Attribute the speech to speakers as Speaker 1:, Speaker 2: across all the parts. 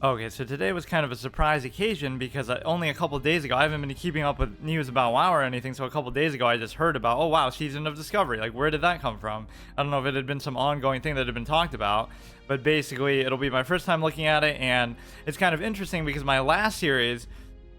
Speaker 1: Okay, so today was kind of a surprise occasion because only a couple days ago, I haven't been keeping up with news about WoW or anything, so a couple days ago I just heard about, oh wow, Season of Discovery. Like, where did that come from? I don't know if it had been some ongoing thing that had been talked about, but basically it'll be my first time looking at it, and it's kind of interesting because my last series,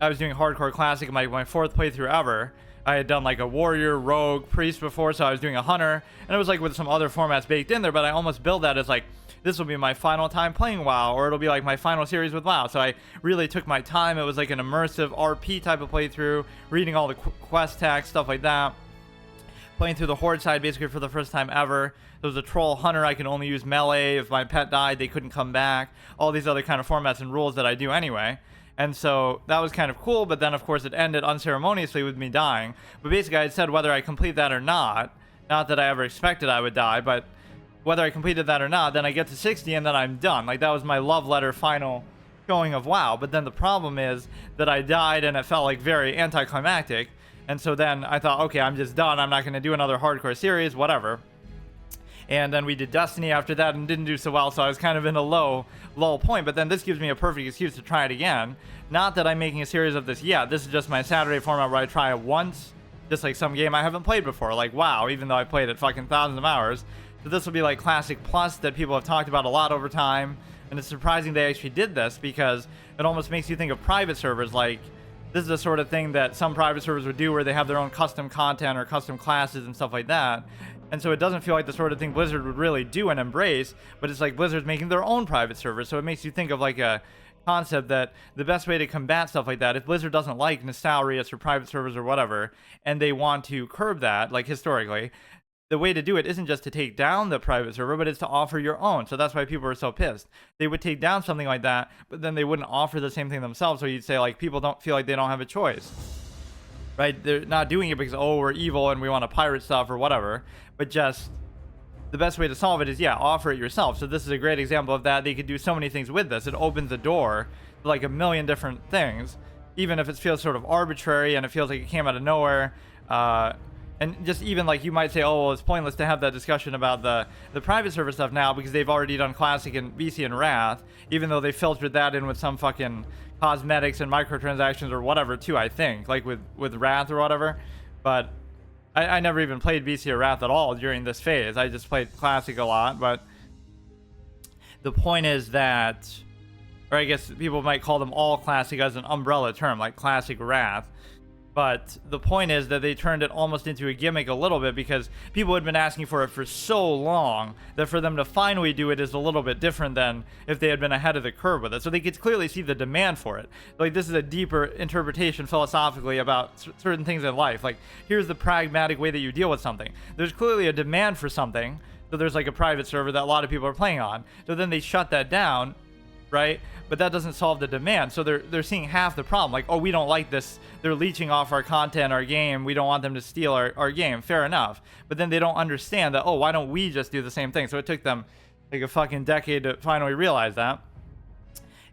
Speaker 1: I was doing Hardcore Classic, my fourth playthrough ever. I had done like a warrior, rogue, priest before, so I was doing a hunter, and it was like with some other formats baked in there, but I almost built that as like, this will be my final time playing WoW, or it'll be like my final series with WoW. So I really took my time. It was like an immersive RP type of playthrough, reading all the quest tags, stuff like that. Playing through the Horde side basically for the first time ever. There was a troll hunter. I could only use melee. If my pet died, they couldn't come back. All these other kind of formats and rules that I do anyway. And so that was kind of cool, but then of course it ended unceremoniously with me dying. But basically I had said whether I complete that or not. Not that I ever expected I would die, but whether I completed that or not, then I get to 60 and then I'm done. Like, that was my love letter final showing of WoW. But then the problem is that I died and it felt like very anticlimactic. And so then I thought, okay, I'm just done. I'm not going to do another hardcore series, whatever. And then we did Destiny after that and didn't do so well, so I was kind of in a lull point. But then this gives me a perfect excuse to try it again. Not that I'm making a series of this yet. This is just my Saturday format where I try it once, just like some game I haven't played before, like WoW, even though I played it fucking thousands of hours. So this will be like Classic Plus that people have talked about a lot over time, and it's surprising they actually did this because it almost makes you think of private servers. Like, this is the sort of thing that some private servers would do where they have their own custom content or custom classes and stuff like that. And so it doesn't feel like the sort of thing Blizzard would really do and embrace, but it's like Blizzard's making their own private servers. So it makes you think of like a concept that the best way to combat stuff like that, if Blizzard doesn't like Nostalrius or private servers or whatever, and they want to curb that, like historically, the way to do it isn't just to take down the private server, but it's to offer your own. So that's why people are so pissed. They would take down something like that, but then they wouldn't offer the same thing themselves. So you'd say, like, people don't feel like they don't have a choice, right? They're not doing it because, oh, we're evil and we want to pirate stuff or whatever, but just the best way to solve it is, yeah, offer it yourself. So this is a great example of that. They could do so many things with this. It opens the door to like a million different things, even if it feels sort of arbitrary and it feels like it came out of nowhere. And just even like you might say, oh, well, it's pointless to have that discussion about the private server stuff now because they've already done Classic and BC and Wrath, even though they filtered that in with some fucking cosmetics and microtransactions or whatever too, I think, like with Wrath or whatever. But I never even played BC or Wrath at all during this phase. I just played Classic a lot. But the point is that, or I guess people might call them all Classic as an umbrella term, like Classic Wrath. But the point is that they turned it almost into a gimmick a little bit because people had been asking for it for so long that for them to finally do it is a little bit different than if they had been ahead of the curve with it. So they could clearly see the demand for it. Like, this is a deeper interpretation philosophically about certain things in life. Like, here's the pragmatic way that you deal with something. There's clearly a demand for something. So there's like a private server that a lot of people are playing on. So then they shut that down, right? But that doesn't solve the demand. So they're seeing half the problem. Like, oh, we don't like this. They're leeching off our content, our game. We don't want them to steal our game. Fair enough. But then they don't understand that, oh, why don't we just do the same thing? So it took them like a fucking decade to finally realize that.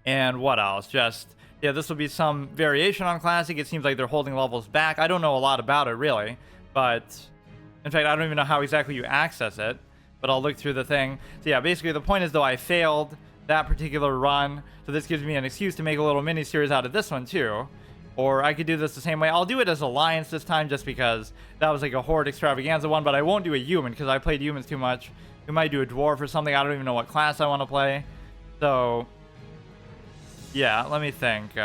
Speaker 1: And what else? Just, yeah, this will be some variation on Classic. It seems like they're holding levels back. I don't know a lot about it, really. But, in fact, I don't even know how exactly you access it. But I'll look through the thing. So, yeah, basically the point is, though, I failed that particular run, so this gives me an excuse to make a little mini series out of this one too. Or I could do this the same way. I'll do it as Alliance this time just because that was like a Horde extravaganza one, but I won't do a human because I played humans too much. We might do a dwarf or something. I don't even know what class I want to play. So yeah, let me think.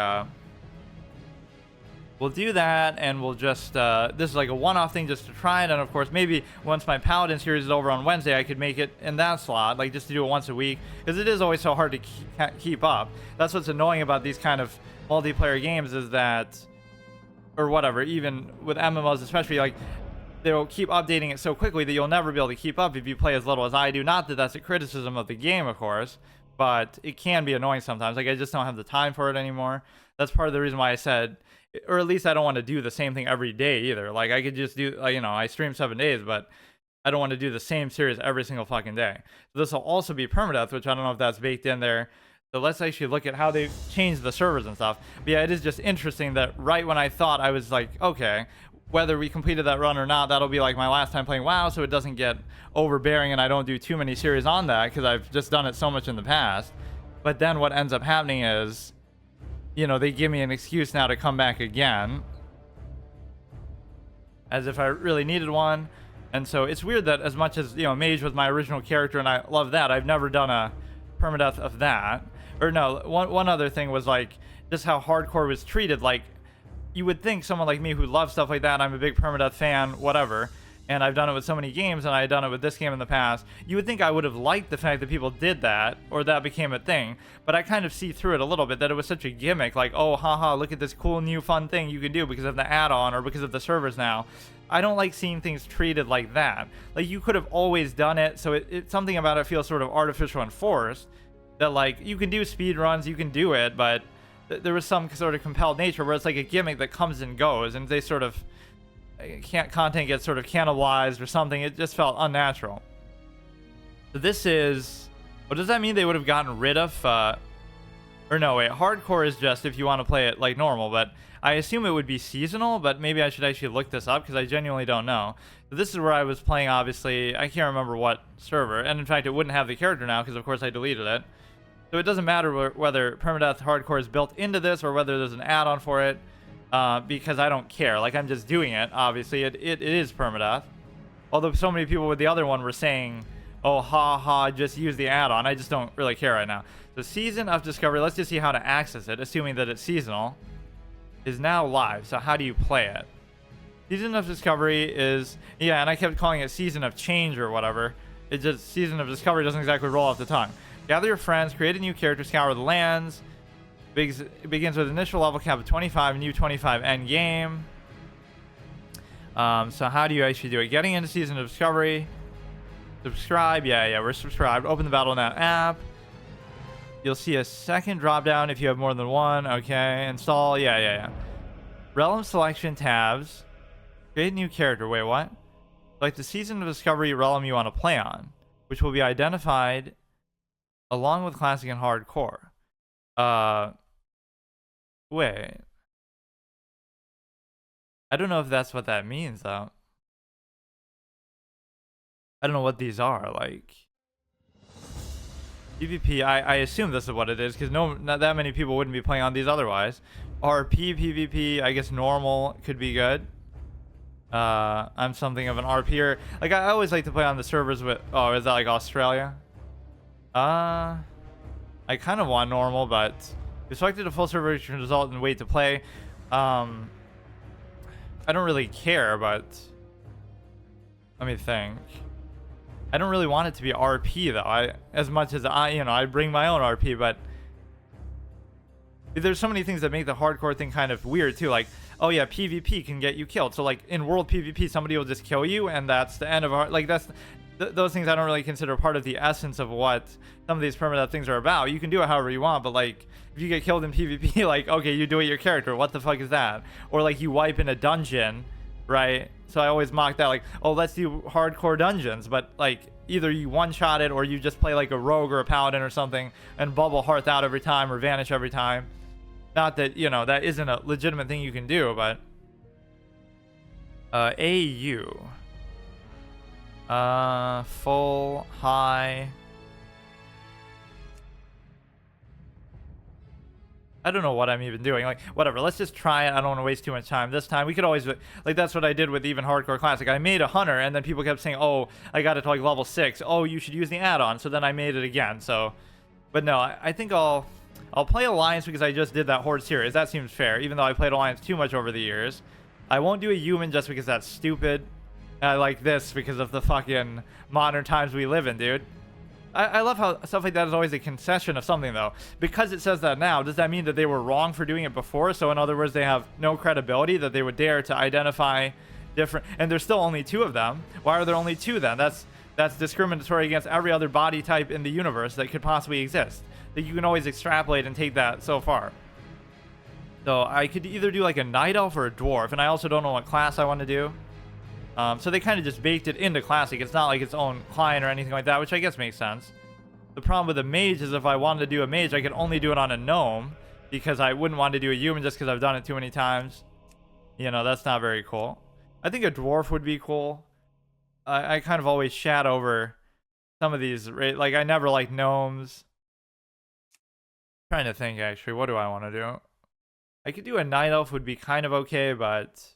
Speaker 1: We'll do that, and we'll just, this is like a one-off thing just to try it, and of course, maybe once my Paladin series is over on Wednesday, I could make it in that slot, like just to do it once a week, because it is always so hard to keep up. That's what's annoying about these kind of multiplayer games is that, or whatever, even with MMOs especially, like, they'll keep updating it so quickly that you'll never be able to keep up if you play as little as I do. Not that that's a criticism of the game, of course, but it can be annoying sometimes. Like, I just don't have the time for it anymore. That's part of the reason why I said, or at least I don't want to do the same thing every day either. Like, I could just do, you know, I stream 7 days, but I don't want to do the same series every single fucking day. So this will also be permadeath, which I don't know if that's baked in there. So let's actually look at how they've changed the servers and stuff. But yeah, it is just interesting that right when I thought I was like, okay, whether we completed that run or not, that'll be like my last time playing WoW, so it doesn't get overbearing and I don't do too many series on that because I've just done it so much in the past. But then what ends up happening is, you know, they give me an excuse now to come back again, as if I really needed one. And so it's weird that as much as, you know, Mage was my original character and I love that, I've never done a permadeath of that. Or no, one other thing was like just how hardcore was treated. Like, you would think someone like me who loves stuff like that, I'm a big permadeath fan, whatever, and I've done it with so many games, and I had done it with this game in the past, you would think I would have liked the fact that people did that, or that became a thing. But I kind of see through it a little bit, that it was such a gimmick, like, oh, haha, look at this cool new fun thing you can do because of the add-on, or because of the servers now. I don't like seeing things treated like that. Like, you could have always done it, so it's something about it feels sort of artificial and forced, that, like, you can do speed runs, you can do it, but there was some sort of compelled nature where it's like a gimmick that comes and goes, and they sort of content gets sort of cannibalized or something. It just felt unnatural. So this is, well, does that mean they would have gotten rid of or no, wait, hardcore is just if you want to play it like normal, but I assume it would be seasonal, but maybe I should actually look this up because I genuinely don't know. So this is where I was playing, obviously. I can't remember what server, and in fact it wouldn't have the character now because of course I deleted it. So it doesn't matter whether permadeath hardcore is built into this or whether there's an add-on for it, because I don't care. Like, I'm just doing it. Obviously, it is permadeath. Although so many people with the other one were saying, oh, ha, just use the add-on. I just don't really care right now. So Season of Discovery, let's just see how to access it, assuming that it's seasonal, is now live. So how do you play it? Season of Discovery is, yeah, and I kept calling it Season of Change or whatever. It just, Season of Discovery doesn't exactly roll off the tongue. Gather your friends, create a new character, scour the lands. It begins with initial level cap of 25, new 25 end game. So how do you actually do it? Getting into Season of Discovery. Subscribe. Yeah, we're subscribed. Open the Battle.net app. You'll see a second drop down if you have more than one. Okay. Install. Yeah. Realm selection tabs. Create a new character. Wait, what? Select the Season of Discovery realm you want to play on, which will be identified along with classic and hardcore. Wait. I don't know if that's what that means, though. I don't know what these are, like. PvP, I assume this is what it is, because not that many people wouldn't be playing on these otherwise. RP, PvP, I guess normal could be good. I'm something of an RPer. Like, I always like to play on the servers with, oh, is that like Australia? I kind of want normal, but you selected a full server result and wait to play. I don't really care, but let me think. I don't really want it to be RP though. As much as I bring my own RP, but there's so many things that make the hardcore thing kind of weird too. Like, oh yeah, PvP can get you killed. So like in world PvP, somebody will just kill you, and that's the end of our, like, that's those things I don't really consider part of the essence of what some of these permadeath things are about. You can do it however you want, but like if you get killed in PvP, like, okay, you do it your character. What the fuck is that? Or like you wipe in a dungeon, right? So I always mock that, like, oh, let's do hardcore dungeons, but like either you one-shot it or you just play like a rogue or a paladin or something and bubble hearth out every time or vanish every time. Not that, you know, that isn't a legitimate thing you can do, but AU. Full, high. I don't know what I'm even doing. Like, whatever. Let's just try it. I don't want to waste too much time. This time, we could always, like, that's what I did with even Hardcore Classic. I made a hunter, and then people kept saying, oh, I got it to, like, level 6. Oh, you should use the add-on. So then I made it again. So, but no, I think I'll play Alliance because I just did that Horde series. That seems fair, even though I played Alliance too much over the years. I won't do a human just because that's stupid. I like this because of the fucking modern times we live in, dude. I love how stuff like that is always a concession of something, though. Because it says that now, does that mean that they were wrong for doing it before? So in other words, they have no credibility, that they would dare to identify different... And there's still only 2 of them. Why are there only 2 then? That's discriminatory against every other body type in the universe that could possibly exist. That you can always extrapolate and take that so far. So I could either do like a night elf or a dwarf, and I also don't know what class I want to do. So they kind of just baked it into Classic. It's not like its own client or anything like that, which I guess makes sense. The problem with a mage is if I wanted to do a mage, I could only do it on a gnome, because I wouldn't want to do a human just because I've done it too many times. You know, that's not very cool. I think a dwarf would be cool. I kind of always chat over some of these, right? Like, I never liked gnomes. Trying to think, actually. What do I want to do? I could do a Night Elf, would be kind of okay, but...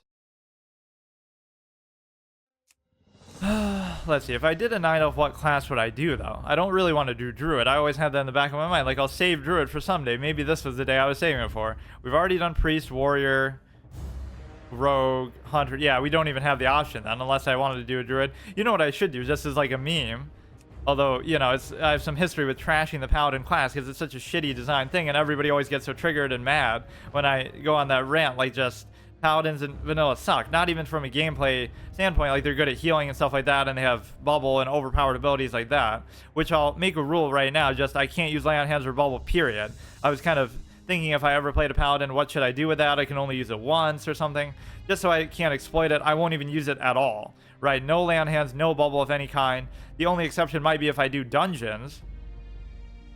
Speaker 1: Let's see. If I did a Night Elf, what class would I do, though? I don't really want to do Druid. I always had that in the back of my mind. Like, I'll save Druid for someday. Maybe this was the day I was saving it for. We've already done Priest, Warrior, Rogue, Hunter. Yeah, we don't even have the option then, unless I wanted to do a Druid. You know what I should do, just as like a meme? Although, you know, I have some history with trashing the Paladin class because it's such a shitty design thing, and everybody always gets so triggered and mad when I go on that rant, like, just Paladins and vanilla suck. Not even from a gameplay standpoint, like, they're good at healing and stuff like that, and they have bubble and overpowered abilities like that, which I'll make a rule right now, just I can't use Lay on Hands or bubble, period. I was kind of thinking if I ever played a Paladin, what should I do with that? I can only use it once or something, just so I can't exploit it. I won't even use it at all, right? No Lay on Hands, no bubble of any kind. The only exception might be if I do dungeons,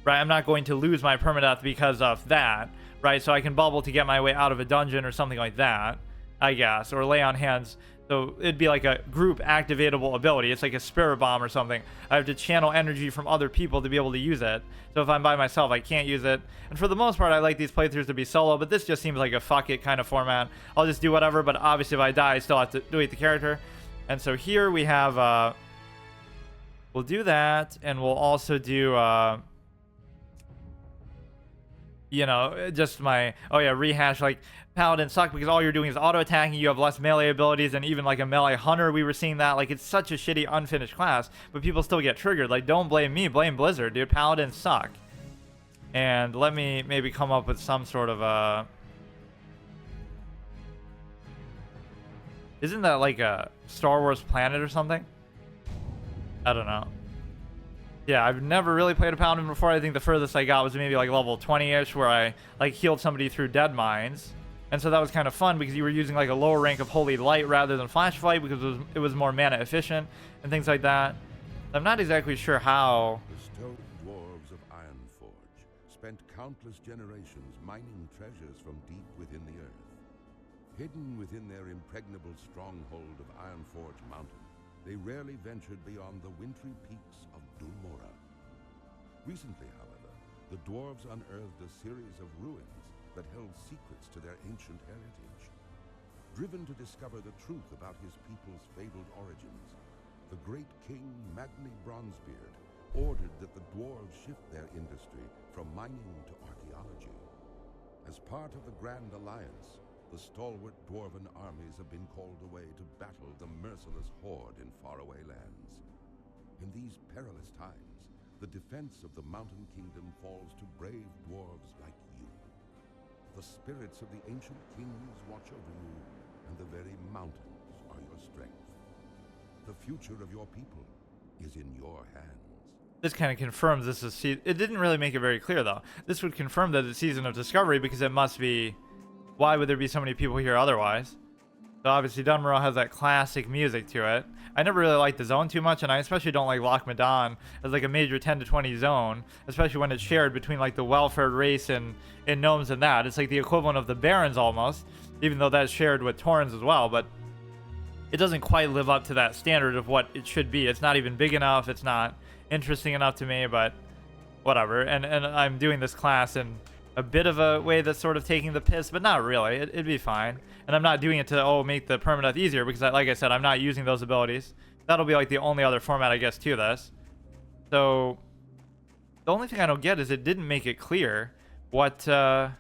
Speaker 1: right? I'm not going to lose my permadeath because of that, right? So I can bubble to get my way out of a dungeon or something like that, I guess, or Lay on Hands. So it'd be like a group activatable ability. It's like a Spirit Bomb or something. I have to channel energy from other people to be able to use it. So if I'm by myself, I can't use it. And for the most part, I like these playthroughs to be solo, but this just seems like a fuck it kind of format. I'll just do whatever, but obviously if I die, I still have to delete the character. And so here we have, we'll do that, and we'll also do, you know, just my, oh yeah, rehash, like, Paladins suck because all you're doing is auto-attacking, you have less melee abilities, and even like a melee hunter, we were seeing that. Like, it's such a shitty, unfinished class, but people still get triggered. Like, don't blame me, blame Blizzard, dude. Paladins suck. And let me maybe come up with some sort of a... Isn't that like a Star Wars planet or something? I don't know. Yeah, I've never really played a Paladin before. I think the furthest I got was maybe like level 20-ish, where I like healed somebody through dead mines. And so that was kind of fun because you were using like a lower rank of Holy Light rather than Flash Fight because it was more mana efficient and things like that. I'm not exactly sure how.
Speaker 2: The stone dwarves of Ironforge spent countless generations mining treasures from deep within the earth. Hidden within their impregnable stronghold of Ironforge Mountain, they rarely ventured beyond the wintry peaks of Dulmora. Recently, however, the dwarves unearthed a series of ruins that held secrets to their ancient heritage. Driven to discover the truth about his people's fabled origins, the great king Magni Bronzebeard ordered that the dwarves shift their industry from mining to archaeology. As part of the Grand Alliance, the stalwart dwarven armies have been called away to battle the merciless horde in faraway lands. In these perilous times, the defense of the Mountain Kingdom falls to brave dwarves like you. The spirits of the ancient kings watch over you, and the very mountains are your strength. The future of your people is in your hands.
Speaker 1: This kind of confirms this is... It didn't really make it very clear, though. This would confirm that it's Season of Discovery because it must be... Why would there be so many people here otherwise? So obviously Dunmorrow has that classic music to it. I never really liked the zone too much, and I especially don't like Loch Madan as like a major 10 to 20 zone, especially when it's shared between like the welfared race and gnomes and that. It's like the equivalent of the Barrens almost, even though that's shared with Taurens as well, but it doesn't quite live up to that standard of what it should be. It's not even big enough, it's not interesting enough to me, but whatever. And I'm doing this class in a bit of a way that's sort of taking the piss, but not really. It'd be fine. And I'm not doing it to, make the permadeath easier, because like I said, I'm not using those abilities. That'll be like the only other format, I guess, to this. So the only thing I don't get is it didn't make it clear what... I'm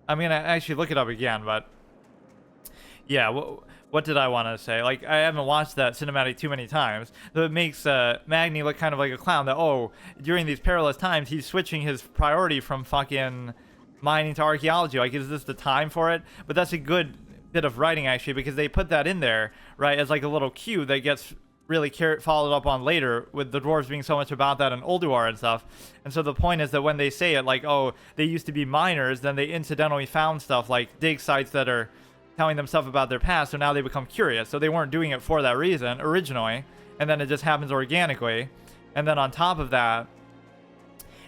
Speaker 1: going to actually look it up again, but... Yeah, what did I want to say? Like, I haven't watched that cinematic too many times. So it makes Magni look kind of like a clown that, during these perilous times, he's switching his priority from fucking mining to archaeology. Like, is this the time for it? But that's a good bit of writing, actually, because they put that in there, right, as like a little cue that gets really followed up on later with the dwarves being so much about that in Ulduar and stuff. And so the point is that when they say it, like, they used to be miners, then they incidentally found stuff like dig sites that are telling them stuff about their past, so now they become curious. So they weren't doing it for that reason originally, and then it just happens organically. And then on top of that,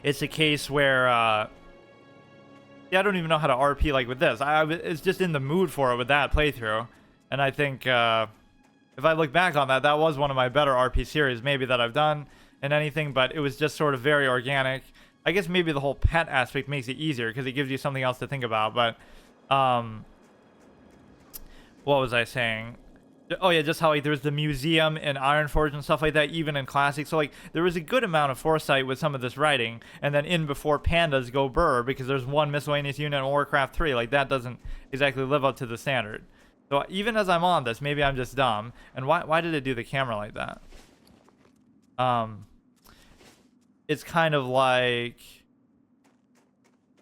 Speaker 1: it's a case where I don't even know how to RP like with this. It's just in the mood for it with that playthrough, and I think if I look back on that, that was one of my better RP series maybe that I've done in anything, but it was just sort of very organic, I guess maybe the whole pet aspect makes it easier because it gives you something else to think about. But what was I saying? Oh yeah, just how like there's the museum in Ironforge and stuff like that, even in Classic. So like there was a good amount of foresight with some of this writing, and then in before pandas go burr because there's one miscellaneous unit in Warcraft 3. Like that doesn't exactly live up to the standard. So even as I'm on this, maybe I'm just dumb. And why did it do the camera like that? It's kind of like,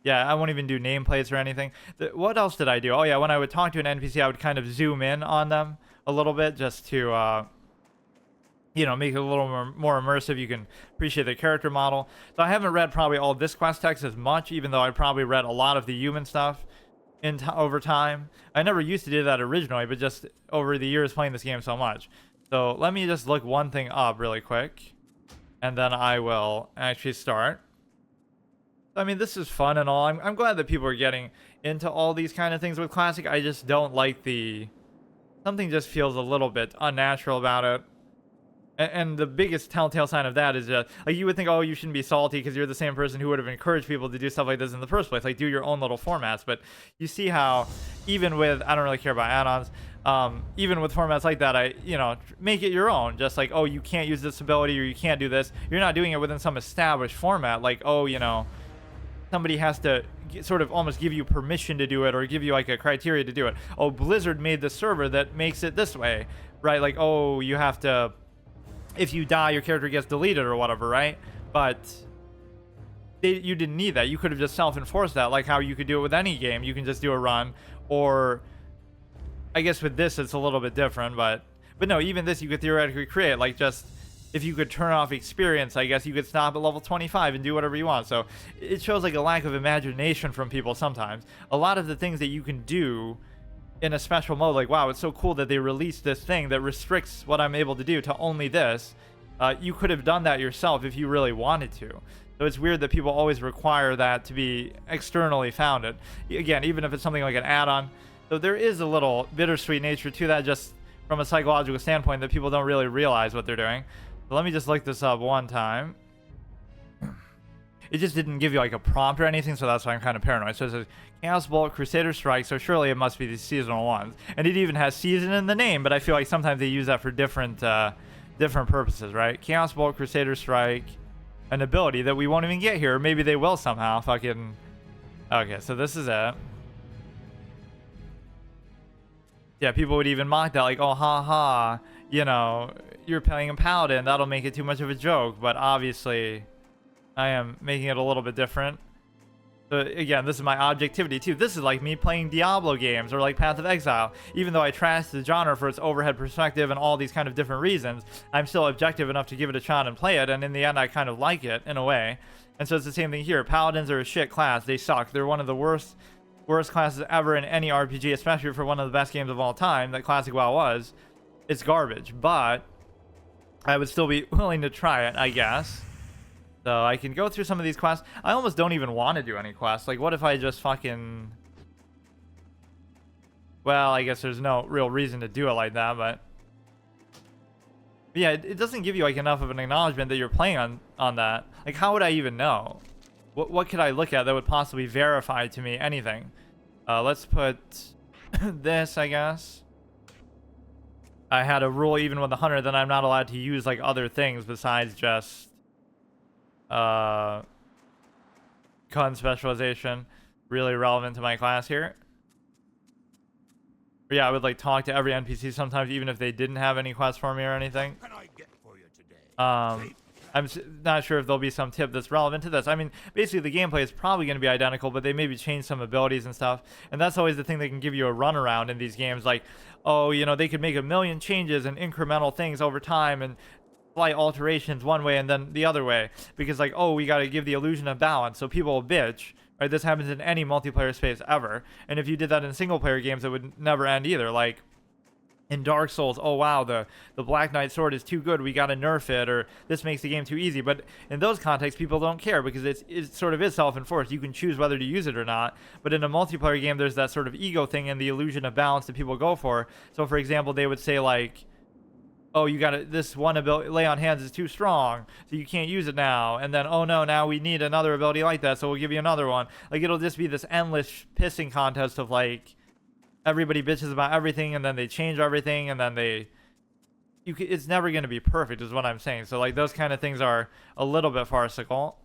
Speaker 1: yeah, I won't even do nameplates or anything. What else did I do? Oh yeah, when I would talk to an NPC, I would kind of zoom in on them a little bit just to you know, make it a little more immersive. You can appreciate the character model. So I haven't read probably all this quest text as much, even though I probably read a lot of the human stuff over time. I never used to do that originally, but just over the years playing this game so much. So let me just look one thing up really quick, and then I will actually start. I mean, this is fun and all. I'm glad that people are getting into all these kind of things with Classic. I just don't like something just feels a little bit unnatural about it. And the biggest telltale sign of that is like you would think, oh, you shouldn't be salty because you're the same person who would have encouraged people to do stuff like this in the first place, like do your own little formats. But you see how even with, I don't really care about add-ons, even with formats like that, you know, make it your own. Just like, oh, you can't use this ability or you can't do this. You're not doing it within some established format. Like, oh, you know, somebody has to sort of almost give you permission to do it or give you like a criteria to do it. Oh, Blizzard made the server that makes it this way, right? Like, oh, you have to, if you die, your character gets deleted or whatever, right? But you didn't need that. You could have just self-enforced that, like how you could do it with any game. You can just do a run, or I guess with this it's a little bit different, but no, even this you could theoretically create, like just if you could turn off experience, I guess you could stop at level 25 and do whatever you want. So it shows like a lack of imagination from people sometimes. A lot of the things that you can do in a special mode, like, wow, it's so cool that they released this thing that restricts what I'm able to do to only this. You could have done that yourself if you really wanted to. So it's weird that people always require that to be externally founded. Again, even if it's something like an add-on. So there is a little bittersweet nature to that, just from a psychological standpoint, that people don't really realize what they're doing. So let me just look this up one time. It just didn't give you like a prompt or anything, so that's why I'm kind of paranoid. So it says Chaos Bolt, Crusader Strike, so surely it must be the seasonal ones. And it even has season in the name, but I feel like sometimes they use that for different purposes, right? Chaos Bolt, Crusader Strike, an ability that we won't even get here. Maybe they will somehow. Fucking. Okay, so this is it. Yeah, people would even mock that, like, oh, ha, you know, you're playing a paladin, that'll make it too much of a joke. But obviously, I am making it a little bit different. So again, this is my objectivity too. This is like me playing Diablo games or like Path of Exile. Even though I trash the genre for its overhead perspective and all these kind of different reasons, I'm still objective enough to give it a shot and play it. And in the end, I kind of like it in a way. And so it's the same thing here. Paladins are a shit class. They suck. They're one of the worst classes ever in any RPG, especially for one of the best games of all time that Classic WoW was. It's garbage, but I would still be willing to try it, I guess. So I can go through some of these quests. I almost don't even want to do any quests. Like, what if I just fucking... Well, I guess there's no real reason to do it like that, but... Yeah, it doesn't give you, like, enough of an acknowledgement that you're playing on that. Like, how would I even know? What could I look at that would possibly verify to me anything? Let's put this, I guess. I had a rule even with the hunter that I'm not allowed to use, like, other things besides just... Con specialization, really relevant to my class here. But yeah, I would like talk to every NPC sometimes, even if they didn't have any quests for me or anything.
Speaker 2: What can I get for you today?
Speaker 1: I'm not sure if there'll be some tip that's relevant to this. I mean, basically the gameplay is probably going to be identical, but they maybe change some abilities and stuff. And that's always the thing that can give you a runaround in these games. Like, oh, you know, they could make a million changes and incremental things over time and slight alterations one way and then the other way, because like, oh, we got to give the illusion of balance, so people will bitch, right? This happens in any multiplayer space ever, and if you did that in single player games, it would never end either. Like in Dark Souls, oh wow, the Black Knight sword is too good, we got to nerf it, or this makes the game too easy. But in those contexts, people don't care because it sort of is self-enforced. You can choose whether to use it or not. But in a multiplayer game, there's that sort of ego thing and the illusion of balance that people go for. So for example, they would say like, oh, you gotta, this one ability, lay on hands is too strong, so you can't use it now. And then, oh no, now we need another ability like that, so we'll give you another one. Like, it'll just be this endless pissing contest of like, everybody bitches about everything, and then they change everything, and then it's never gonna be perfect, is what I'm saying. So like, those kind of things are a little bit farcical.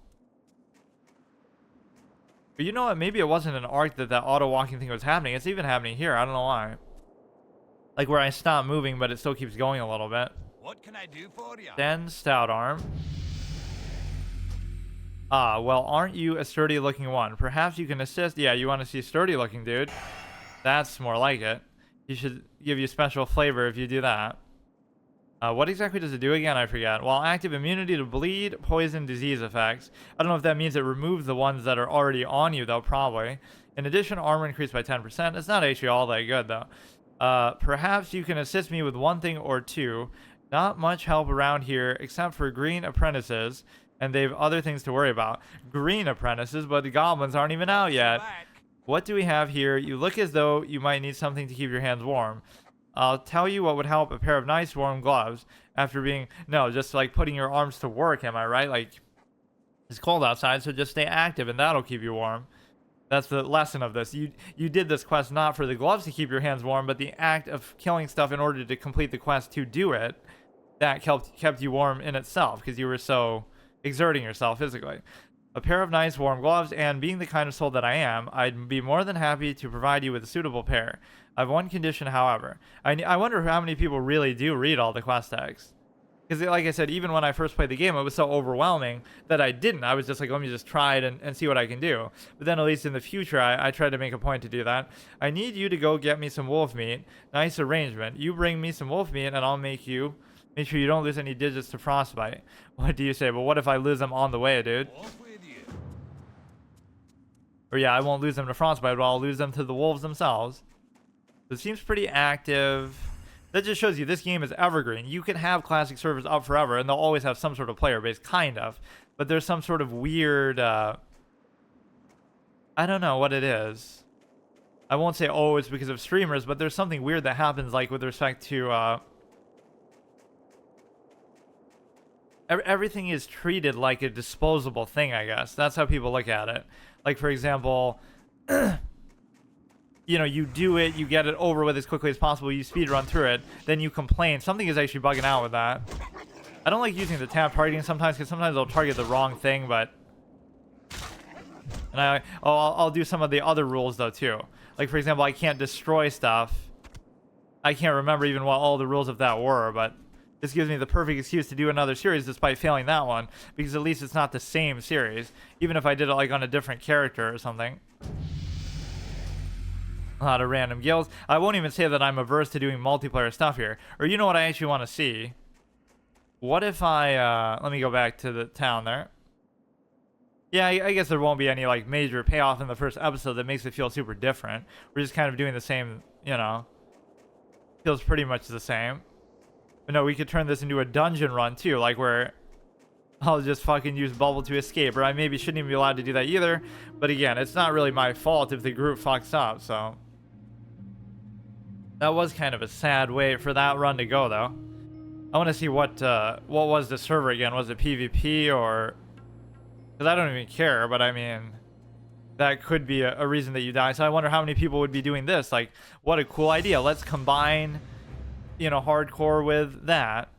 Speaker 1: But you know what? Maybe it wasn't an arc that auto walking thing was happening. It's even happening here. I don't know why. Like where I stop moving, but it still keeps going a little bit.
Speaker 3: What can I do for you?
Speaker 1: Then stout arm. Ah, well, aren't you a sturdy looking one? Perhaps you can assist. Yeah, you want to see sturdy looking, dude. That's more like it. You should give you special flavor if you do that. What exactly does it do again? I forget. While active, immunity to bleed, poison, disease effects. I don't know if that means it removes the ones that are already on you, though, probably. In addition, armor increased by 10%. It's not actually all that good, though. Perhaps you can assist me with one thing or two. Not much help around here, except for green apprentices, and they've other things to worry about. Green apprentices, but the goblins aren't even out yet. What do we have here? You look as though you might need something to keep your hands warm. I'll tell you what would help, a pair of nice warm gloves after being, no, just like putting your arms to work, am I right? Like, it's cold outside, so just stay active and that'll keep you warm. That's the lesson of this. You did this quest not for the gloves to keep your hands warm, but the act of killing stuff in order to complete the quest to do it, that kept you warm in itself, because you were so exerting yourself physically. A pair of nice warm gloves, and being the kind of soul that I am, I'd be more than happy to provide you with a suitable pair. I have one condition, however. I wonder how many people really do read all the quest tags. Because like I said, even when I first played the game, it was so overwhelming that I didn't. I was just like, let me just try it and see what I can do. But then at least in the future, I tried to make a point to do that. I need you to go get me some wolf meat. Nice arrangement. You bring me some wolf meat and I'll make sure you don't lose any digits to frostbite. What do you say? But what if I lose them on the way, dude? Or yeah, I won't lose them to frostbite, but I'll lose them to the wolves themselves. So it seems pretty active. That just shows you this game is evergreen. You can have classic servers up forever, and they'll always have some sort of player base, kind of. But there's some sort of weird, I don't know what it is. I won't say, oh, it's because of streamers, but there's something weird that happens, like, with respect to, everything is treated like a disposable thing, I guess. That's how people look at it. Like, for example, you know, you do it, you get it over with as quickly as possible, you speed run through it, then you complain. Something is actually bugging out with that. I don't like using the tap targeting sometimes, because sometimes I'll target the wrong thing, but... And I'll do some of the other rules, though, too. Like, for example, I can't destroy stuff. I can't remember even what all the rules of that were, but... This gives me the perfect excuse to do another series despite failing that one, because at least it's not the same series, even if I did it like on a different character or something. A lot of random guilds. I won't even say that I'm averse to doing multiplayer stuff here. Or you know what I actually want to see? What if I, let me go back to the town there. Yeah, I guess there won't be any like major payoff in the first episode that makes it feel super different. We're just kind of doing the same, you know. Feels pretty much the same. But no, we could turn this into a dungeon run too, like where I'll just fucking use bubble to escape, or I maybe shouldn't even be allowed to do that either. But again, it's not really my fault if the group fucks up, so. That was kind of a sad way for that run to go, though. I want to see what was the server again? Was it PvP or... Because I don't even care, but I mean... That could be a reason that you die. So I wonder how many people would be doing this. Like, what a cool idea. Let's combine... you know, hardcore with that.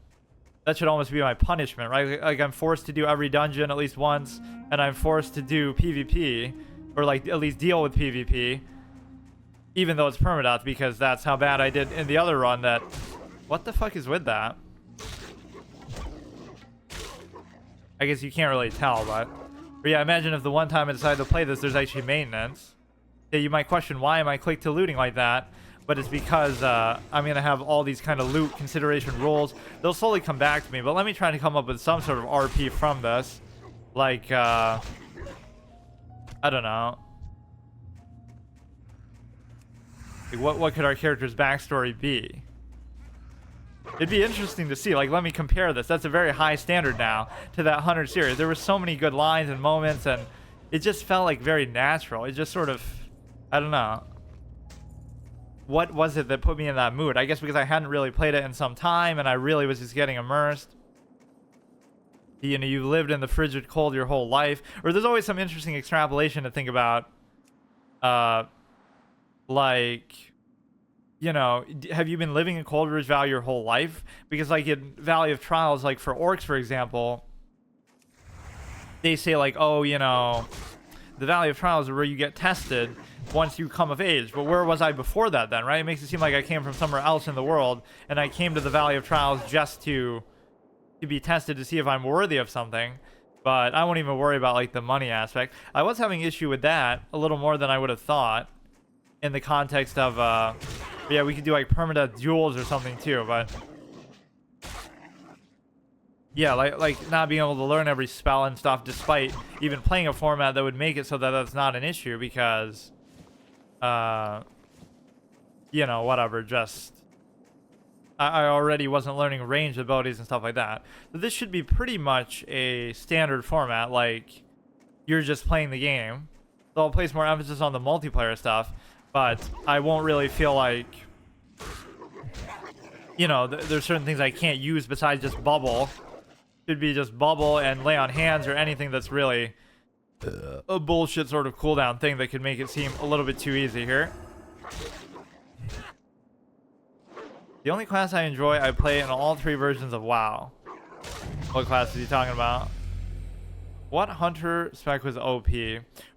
Speaker 1: That should almost be my punishment, right? Like I'm forced to do every dungeon at least once, and I'm forced to do PvP, or like at least deal with PvP, even though it's permadeath, because that's how bad I did in the other run. That, what the fuck is with that? I guess you can't really tell, but yeah, imagine if the one time I decided to play this, there's actually maintenance. Yeah, you might question, why am I click to looting like that? But it's because I'm going to have all these kind of loot consideration rules. They'll slowly come back to me, but let me try to come up with some sort of RP from this. Like, I don't know. Like what could our character's backstory be? It'd be interesting to see. Like, let me compare this. That's a very high standard now to that 100 series. There were so many good lines and moments, and it just felt like very natural. It just sort of, I don't know. what was it that put me in that mood? I guess because I hadn't really played it in some time and I really was just getting immersed. You know, you've lived in the frigid cold your whole life. Or there's always some interesting extrapolation to think about. Like, you know, have you been living in Cold Ridge Valley your whole life? Because like in Valley of Trials, like for orcs, for example, they say like, oh, you know, the Valley of Trials is where you get tested once you come of age. But where was I before that then, right? It makes it seem like I came from somewhere else in the world and I came to the Valley of Trials just to be tested to see if I'm worthy of something. But I won't even worry about like the money aspect. I was having issue with that a little more than I would have thought in the context of yeah, we could do like permadeath duels or something too, but yeah, like not being able to learn every spell and stuff, despite even playing a format that would make it so that that's not an issue, because you know, whatever, just I already wasn't learning range abilities and stuff like that. So this should be pretty much a standard format, like you're just playing the game. So I'll place more emphasis on the multiplayer stuff, but I won't really feel like, you know, there's certain things I can't use besides just bubble. Should be just bubble and lay on hands or anything that's really a bullshit sort of cooldown thing that could make it seem a little bit too easy here. The only class I enjoy, I play in all 3 versions of WoW. What class is he talking about? What hunter spec was OP?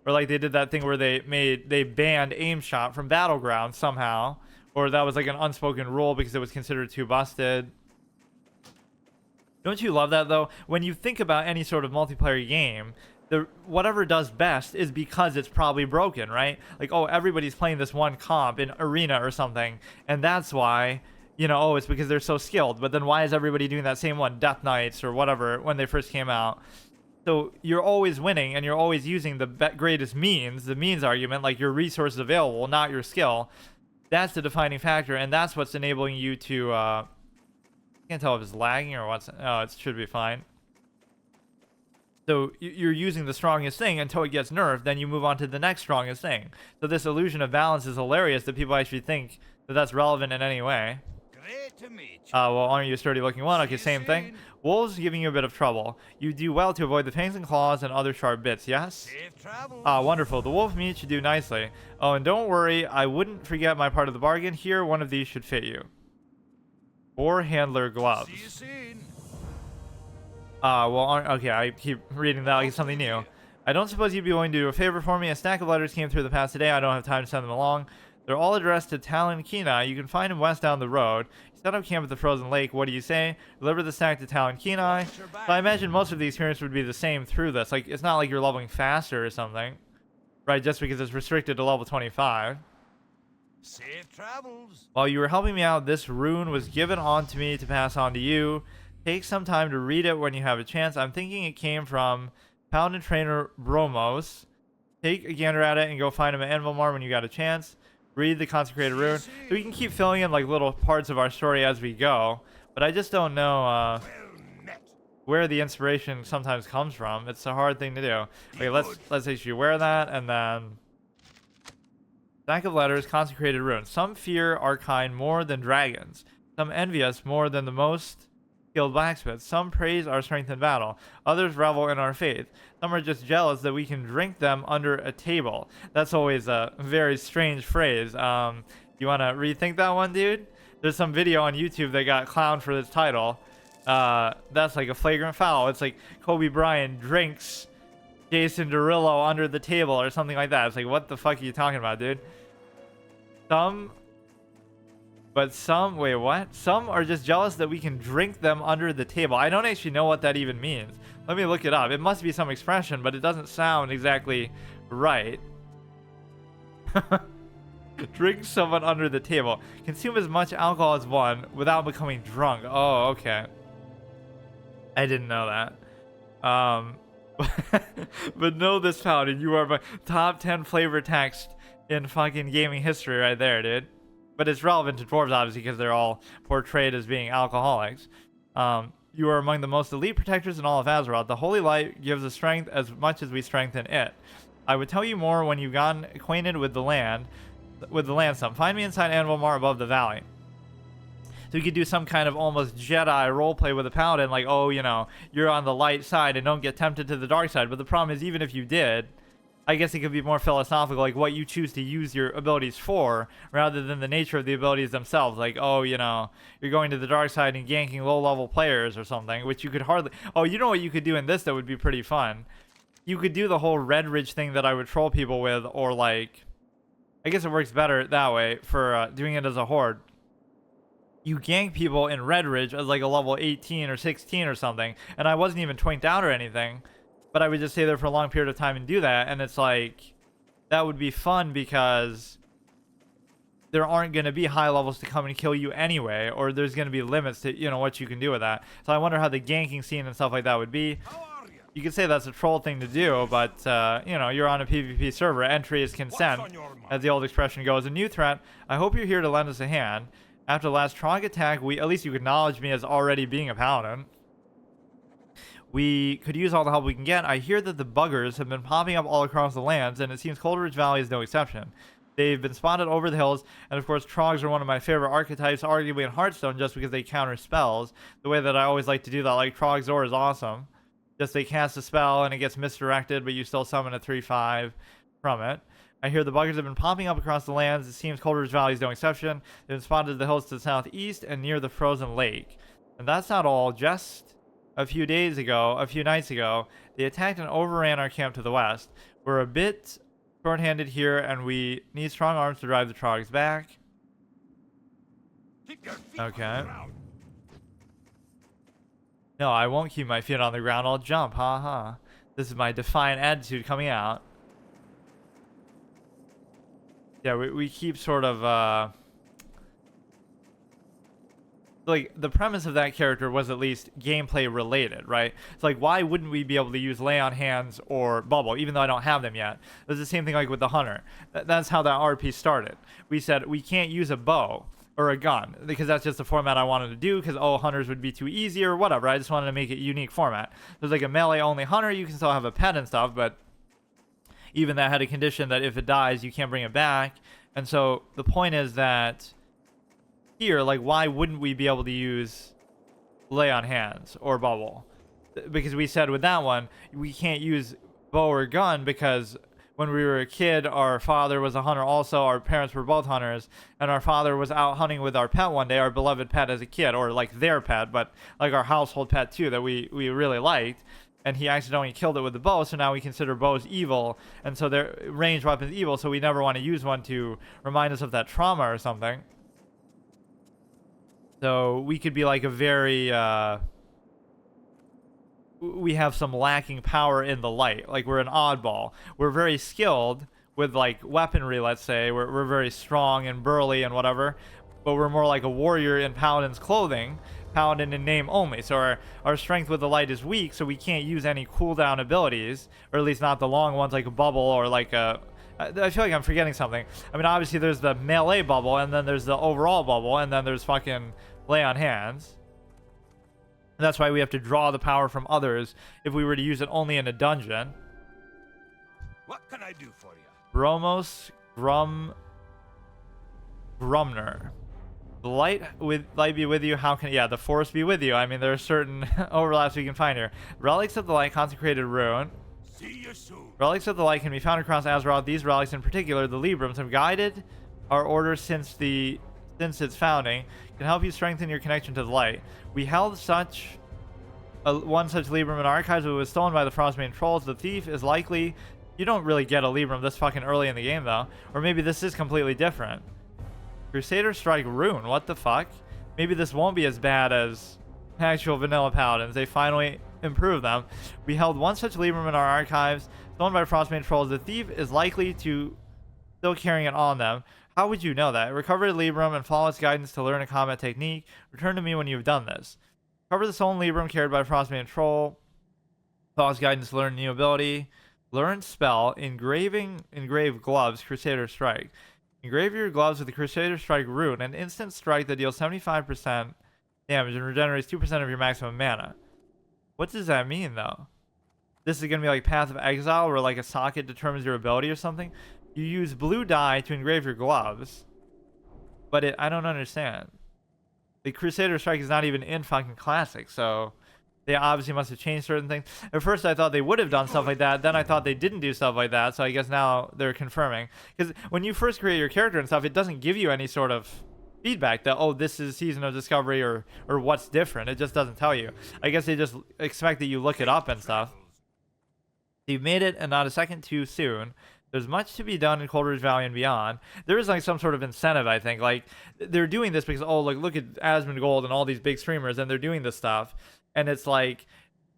Speaker 1: Or like they did that thing where they banned aim shot from Battleground somehow. Or that was like an unspoken rule because it was considered too busted. Don't you love that though? When you think about any sort of multiplayer game, whatever does best is because it's probably broken, right? Like, oh, everybody's playing this one comp in Arena or something, and that's why, you know, oh, it's because they're so skilled. But then why is everybody doing that same one, Death Knights or whatever, when they first came out? So you're always winning, and you're always using the greatest means, the means argument, like your resources available, not your skill. That's the defining factor, and that's what's enabling you to, I can't tell if it's lagging or what's, oh, it should be fine. So you're using the strongest thing until it gets nerfed, then you move on to the next strongest thing. So this illusion of balance is hilarious that people actually think that that's relevant in any way.
Speaker 3: Great to meet you.
Speaker 1: Well, aren't you a sturdy looking one? Okay, same thing. Wolves giving you a bit of trouble. You do well to avoid the fangs and claws and other sharp bits, yes?
Speaker 3: Safe travels.
Speaker 1: Wonderful. The wolf meat should do nicely. Oh, and don't worry, I wouldn't forget my part of the bargain. Here, one of these should fit you. 4 handler gloves.
Speaker 3: See you soon.
Speaker 1: Well, okay, I keep reading that like it's something new. I don't suppose you'd be willing to do a favor for me. A stack of letters came through the pass today. I don't have time to send them along. They're all addressed to Talon Kenai. You can find him west down the road. He set up camp at the frozen lake. What do you say? Deliver the stack to Talon Kenai. So I imagine most of the experience would be the same through this. Like, it's not like you're leveling faster or something, right? Just because it's restricted to level 25.
Speaker 3: Safe travels.
Speaker 1: While you were helping me out, this rune was given on to me to pass on to you. Take some time to read it when you have a chance. I'm thinking it came from Paladin Trainer Bromos. Take a gander at it and go find him at Anvilmar when you got a chance. Read the consecrated rune. So we can keep filling in like little parts of our story as we go. But I just don't know where the inspiration sometimes comes from. It's a hard thing to do. Okay, let's actually wear that, and then stack of letters, consecrated rune. Some fear our kind more than dragons. Some envy us more than the most skilled blacksmiths. Some praise our strength in battle. Others revel in our faith. Some are just jealous that we can drink them under a table. That's always a very strange phrase. You want to rethink that one, dude? There's some video on YouTube that got clowned for this title. That's like a flagrant foul. It's like Kobe Bryant drinks Jason Derulo under the table or something like that. It's like, what the fuck are you talking about, dude? Wait, what? Some are just jealous that we can drink them under the table. I don't actually know what that even means. Let me look it up. It must be some expression, but it doesn't sound exactly right. Drink someone under the table. Consume as much alcohol as one without becoming drunk. Oh, okay. I didn't know that. But know this, Paladin. You are my top 10 flavor text in fucking gaming history right there, dude. But it's relevant to dwarves, obviously, because they're all portrayed as being alcoholics. You are among the most elite protectors in all of Azeroth. The holy light gives us strength as much as we strengthen it. I would tell you more when you've gotten acquainted with the land. with the land stump. Find me inside Anvil Mar above the valley. So you could do some kind of almost Jedi roleplay with a paladin, like, oh, you know, you're on the light side and don't get tempted to the dark side. But the problem is, even if you did, I guess it could be more philosophical, like what you choose to use your abilities for, rather than the nature of the abilities themselves. Like, oh, you know, you're going to the dark side and ganking low-level players or something, which you could hardly... Oh, you know what you could do in this that would be pretty fun? You could do the whole Red Ridge thing that I would troll people with, or like... I guess it works better that way for doing it as a horde. You gank people in Red Ridge as like a level 18 or 16 or something, and I wasn't even twinked out or anything, but I would just stay there for a long period of time and do that, and it's like, that would be fun because there aren't going to be high levels to come and kill you anyway, or there's going to be limits to, you know, what you can do with that. So I wonder how the ganking scene and stuff like that would be. You could say that's a troll thing to do, but, you know, you're on a PvP server. Entry is consent, as the old expression goes. A new threat. I hope you're here to lend us a hand. After the last Trog attack, at least you acknowledge me as already being a paladin. We could use all the help we can get. I hear that the buggers have been popping up all across the lands, and it seems Coldridge Valley is no exception. They've been spotted over the hills, and of course Trogs are one of my favorite archetypes, arguably in Hearthstone, just because they counter spells. The way that I always like to do that, like Trog Zor is awesome. Just they cast a spell and it gets misdirected, but you still summon a 3/5 from it. I hear the buggers have been popping up across the lands. It seems Coldridge Valley is no exception. They've been spotted at the hills to the southeast and near the frozen lake. And that's not all. Just a few nights ago, they attacked and overran our camp to the west. We're a bit short-handed here, and we need strong arms to drive the Trogs back. Okay. No, I won't keep my feet on the ground. I'll jump. Ha ha. This is my defiant attitude coming out. Yeah, we keep sort of, like, the premise of that character was at least gameplay related, right? It's like, why wouldn't we be able to use Lay on Hands or Bubble, even though I don't have them yet? It's the same thing like with the Hunter. That's how that RP started. We said, we can't use a bow or a gun, because that's just the format I wanted to do, because, oh, Hunters would be too easy or whatever. I just wanted to make it a unique format. There's like a melee-only Hunter. You can still have a pet and stuff, but even that had a condition that if it dies, you can't bring it back. And so the point is that here, like, why wouldn't we be able to use Lay on Hands or Bubble? Because we said with that one, we can't use bow or gun because when we were a kid, our father was a hunter also. Our parents were both hunters, and our father was out hunting with our pet one day, our beloved pet as a kid, or like their pet, but like our household pet too that we really liked. And he accidentally killed it with the bow, so now we consider bows evil, and so their ranged weapons evil, so we never want to use one to remind us of that trauma or something. So we could be like a very, we have some lacking power in the light, like we're an oddball. We're very skilled with like weaponry, let's say. We're very strong and burly and whatever, but we're more like a warrior in paladin's clothing. Paladin in name only, so our strength with the light is weak, so we can't use any cooldown abilities, or at least not the long ones like a bubble or like a... I feel like I'm forgetting something. I mean, obviously there's the melee bubble, and then there's the overall bubble, and then there's fucking Lay on Hands. And that's why we have to draw the power from others if we were to use it only in a dungeon.
Speaker 3: What can I do for you?
Speaker 1: Bromos Grumner. The light be with you. How can... Yeah, the force be with you. I mean, there are certain overlaps we can find here. Relics of the light, consecrated rune.
Speaker 3: See you soon.
Speaker 1: Relics of the light can be found across Azeroth. These relics in particular, the Librams, have guided our order since its founding. Can help you strengthen your connection to the light. We held one such Libram in archives, but it was stolen by the Frostbane trolls. The thief is likely... You don't really get a Libram this fucking early in the game, though. Or maybe this is completely different. Crusader Strike Rune, what the fuck? Maybe this won't be as bad as actual vanilla paladins. They finally improved them. We held one such Libram in our archives, stolen by Frostbane trolls. The thief is likely to still carrying it on them. How would you know that? Recover the Libram and follow its guidance to learn a combat technique. Return to me when you've done this. Recover the stolen Libram carried by Frostbane troll. Follow its guidance to learn a new ability. Learn spell. Engrave gloves. Crusader Strike. Engrave your gloves with the Crusader Strike rune, an instant strike that deals 75% damage and regenerates 2% of your maximum mana. What does that mean, though? This is going to be like Path of Exile, where like a socket determines your ability or something? you use blue dye to engrave your gloves. But I don't understand. The Crusader Strike is not even in fucking Classic, so they obviously must have changed certain things. At first, I thought they would have done stuff like that. Then I thought they didn't do stuff like that, so I guess now they're confirming. Because when you first create your character and stuff, it doesn't give you any sort of feedback that, oh, this is Season of Discovery or what's different. It just doesn't tell you. I guess they just expect that you look it up and stuff. You've made it and not a second too soon. There's much to be done in Cold Ridge Valley and beyond. There is like some sort of incentive, I think. Like they're doing this because, oh, like look at Asmongold and all these big streamers, and they're doing this stuff. And it's like,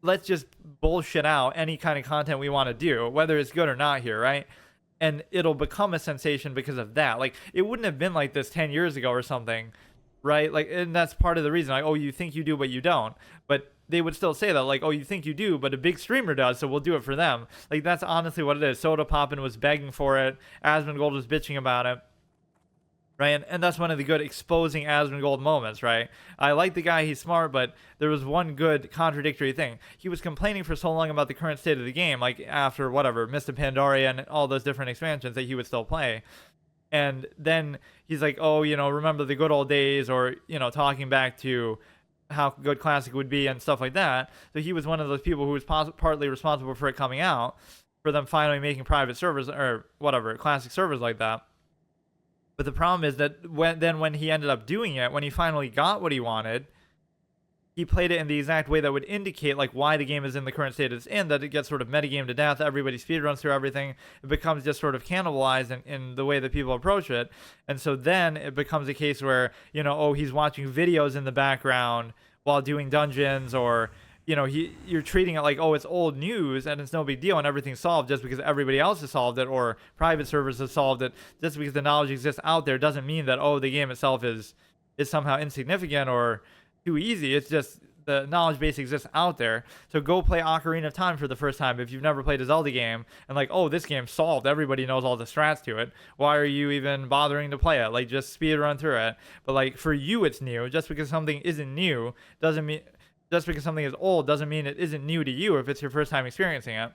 Speaker 1: let's just bullshit out any kind of content we want to do, whether it's good or not here, right? And it'll become a sensation because of that. Like it wouldn't have been like this 10 years ago or something, right? Like, and that's part of the reason. Like, oh, you think you do, but you don't. But they would still say that, like, oh, you think you do, but a big streamer does, so we'll do it for them. Like, that's honestly what it is. Soda Poppin was begging for it. Asmongold was bitching about it. Right? And that's one of the good exposing Asmongold moments, right? I like the guy, he's smart, but there was one good contradictory thing. He was complaining for so long about the current state of the game, like after, whatever, Mist of Pandaria and all those different expansions that he would still play. And then he's like, oh, you know, remember the good old days, or, you know, talking back to how good Classic would be and stuff like that. So he was one of those people who was partly responsible for it coming out, for them finally making private servers or whatever, Classic servers like that. But the problem is that when he ended up doing it, when he finally got what he wanted, he played it in the exact way that would indicate like why the game is in the current state it's in, that it gets sort of metagame to death, everybody speedruns through everything, it becomes just sort of cannibalized in the way that people approach it. And so then it becomes a case where, you know, oh, he's watching videos in the background while doing dungeons, or, you know, you're treating it like, oh, it's old news and it's no big deal and everything's solved just because everybody else has solved it, or private servers have solved it. Just because the knowledge exists out there doesn't mean that, oh, the game itself is somehow insignificant or too easy. It's just the knowledge base exists out there. So go play Ocarina of Time for the first time if you've never played a Zelda game, and like, oh, this game's solved, everybody knows all the strats to it, why are you even bothering to play it? Like, just speed run through it. But like, for you it's new. Just because something isn't new doesn't mean, just because something is old doesn't mean it isn't new to you if it's your first time experiencing it.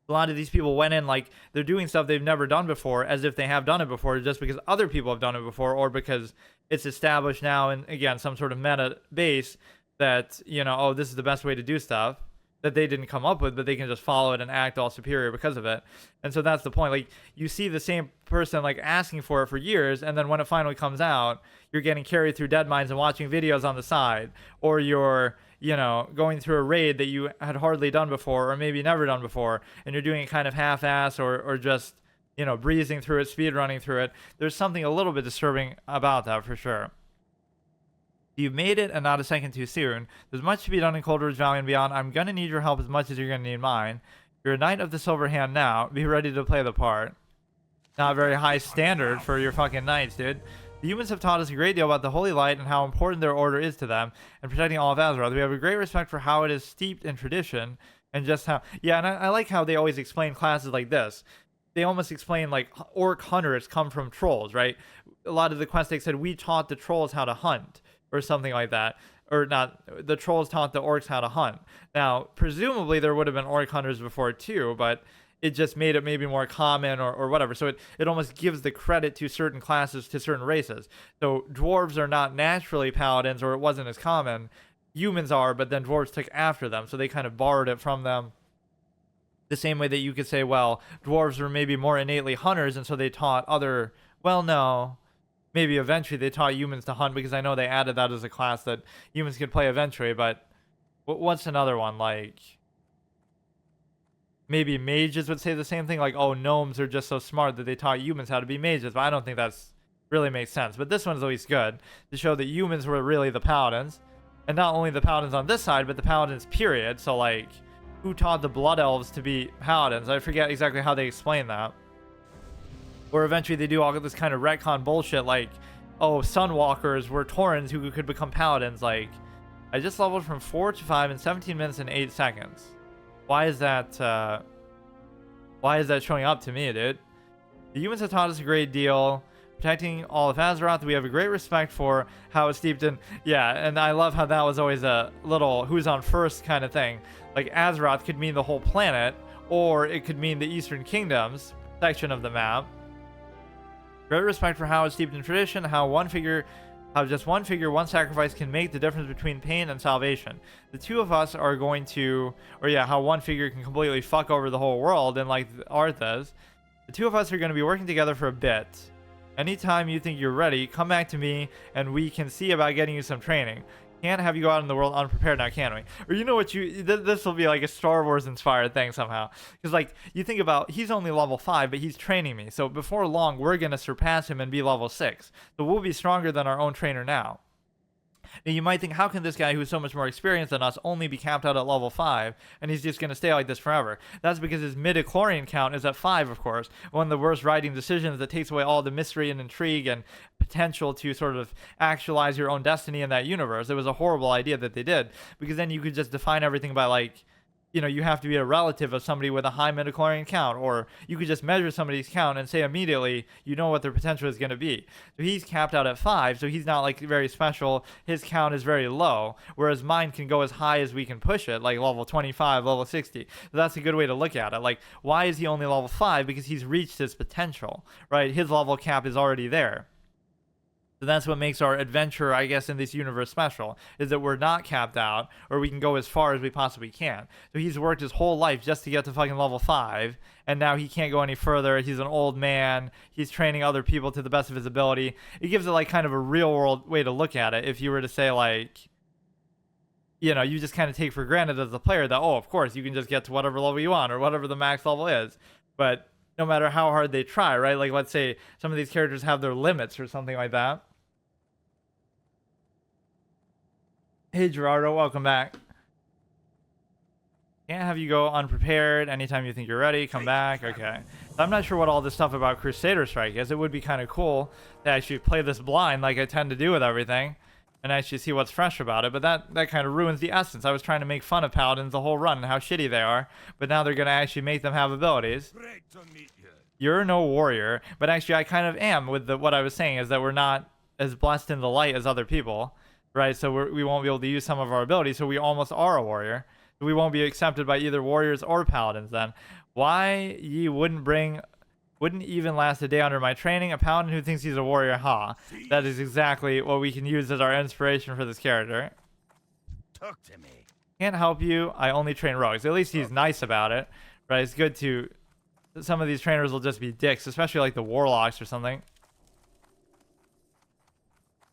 Speaker 1: A lot of these people went in like they're doing stuff they've never done before, as if they have done it before, just because other people have done it before, or because it's established now in, again, some sort of meta base that, you know, oh, this is the best way to do stuff that they didn't come up with, but they can just follow it and act all superior because of it. And so that's the point. Like, you see the same person like asking for it for years, and then when it finally comes out, you're getting carried through Deadmines and watching videos on the side, or you're, you know, going through a raid that you had hardly done before, or maybe never done before, and you're doing it kind of half-ass, or just, you know, breezing through it, speed running through it. There's something a little bit disturbing about that for sure. You've made it and not a second too soon. There's much to be done in Cold Ridge Valley and beyond. I'm gonna need your help as much as you're gonna need mine. You're a Knight of the Silver Hand now. Be ready to play the part. Not a very high standard for your fucking knights, dude. The humans have taught us a great deal about the Holy Light and how important their order is to them and protecting all of Azeroth. We have a great respect for how it is steeped in tradition and just how... Yeah, and I like how they always explain classes like this. They almost explain, like, orc hunters come from trolls, right? A lot of the quest takes said, we taught the trolls how to hunt, or something like that. Or not, the trolls taught the orcs how to hunt. Now, presumably there would have been orc hunters before too, but it just made it maybe more common or whatever. So it almost gives the credit to certain classes, to certain races. So dwarves are not naturally paladins, or it wasn't as common. Humans are, but then dwarves took after them, so they kind of borrowed it from them. The same way that you could say, well, dwarves were maybe more innately hunters, and so they taught other... Well, no. Maybe eventually they taught humans to hunt, because I know they added that as a class that humans could play eventually, but what's another one? Like, maybe mages would say the same thing, like, oh, gnomes are just so smart that they taught humans how to be mages, but I don't think that's really makes sense. But this one's always good to show that humans were really the paladins, and not only the paladins on this side, but the paladins period. So like, who taught the blood elves to be paladins? I forget exactly how they explain that. Or eventually they do all this kind of retcon bullshit like, oh, Sunwalkers were Taurens who could become paladins. Like, I just leveled from 4 to 5 in 17 minutes and 8 seconds. Why is that showing up to me, dude? The humans have taught us a great deal. Protecting all of Azeroth, we have a great respect for how it's steeped in... Yeah, and I love how that was always a little who's on first kind of thing. Like, Azeroth could mean the whole planet, or it could mean the Eastern Kingdoms, section of the map. Great respect for how it's steeped in tradition, how just one figure, one sacrifice can make the difference between pain and salvation. The two of us are going to, or yeah, how one figure can completely fuck over the whole world, and like Arthas. The two of us are going to be working together for a bit. Anytime you think you're ready, come back to me and we can see about getting you some training. Can't have you go out in the world unprepared now, can we? Or you know what, this will be like a Star Wars inspired thing somehow. Because like, you think about, he's only level 5, but he's training me. So before long, we're going to surpass him and be level 6. So we'll be stronger than our own trainer now. Now you might think, how can this guy who's so much more experienced than us only be capped out at level 5 and he's just going to stay like this forever? That's because his midichlorian count is at 5, of course. One of the worst writing decisions that takes away all the mystery and intrigue and potential to sort of actualize your own destiny in that universe. It was a horrible idea that they did, because then you could just define everything by like, you know, you have to be a relative of somebody with a high midichlorian count, or you could just measure somebody's count and say immediately, you know what their potential is going to be. So he's capped out at 5, so he's not like very special. His count is very low, whereas mine can go as high as we can push it, like level 25, level 60. So that's a good way to look at it. Like, why is he only level 5? Because he's reached his potential, right? His level cap is already there. So that's what makes our adventure, I guess, in this universe special, is that we're not capped out, or we can go as far as we possibly can. So he's worked his whole life just to get to fucking level 5, and now he can't go any further. He's an old man. He's training other people to the best of his ability. It gives it like kind of a real world way to look at it. If you were to say like, you know, you just kind of take for granted as a player that, oh, of course, you can just get to whatever level you want, or whatever the max level is. But no matter how hard they try, right? Like, let's say some of these characters have their limits or something like that. Hey Gerardo, welcome back. Can't have you go unprepared. Anytime you think you're ready, come back. Okay. So I'm not sure what all this stuff about Crusader Strike is. It would be kind of cool to actually play this blind like I tend to do with everything, and actually see what's fresh about it. But that kind of ruins the essence. I was trying to make fun of Paladins the whole run and how shitty they are, but now they're going to actually make them have abilities.
Speaker 3: Great to meet you.
Speaker 1: You're no warrior, but actually I kind of am with what I was saying, is that we're not as blessed in the light as other people. Right, so we won't be able to use some of our abilities, so we almost are a warrior. We won't be accepted by either warriors or paladins then. Why ye wouldn't even last a day under my training? A paladin who thinks he's a warrior, ha. That is exactly what we can use as our inspiration for this character.
Speaker 3: Talk to me.
Speaker 1: Can't help you, I only train rogues. At least he's nice about it, right? It's good to... Some of these trainers will just be dicks, especially like the warlocks or something.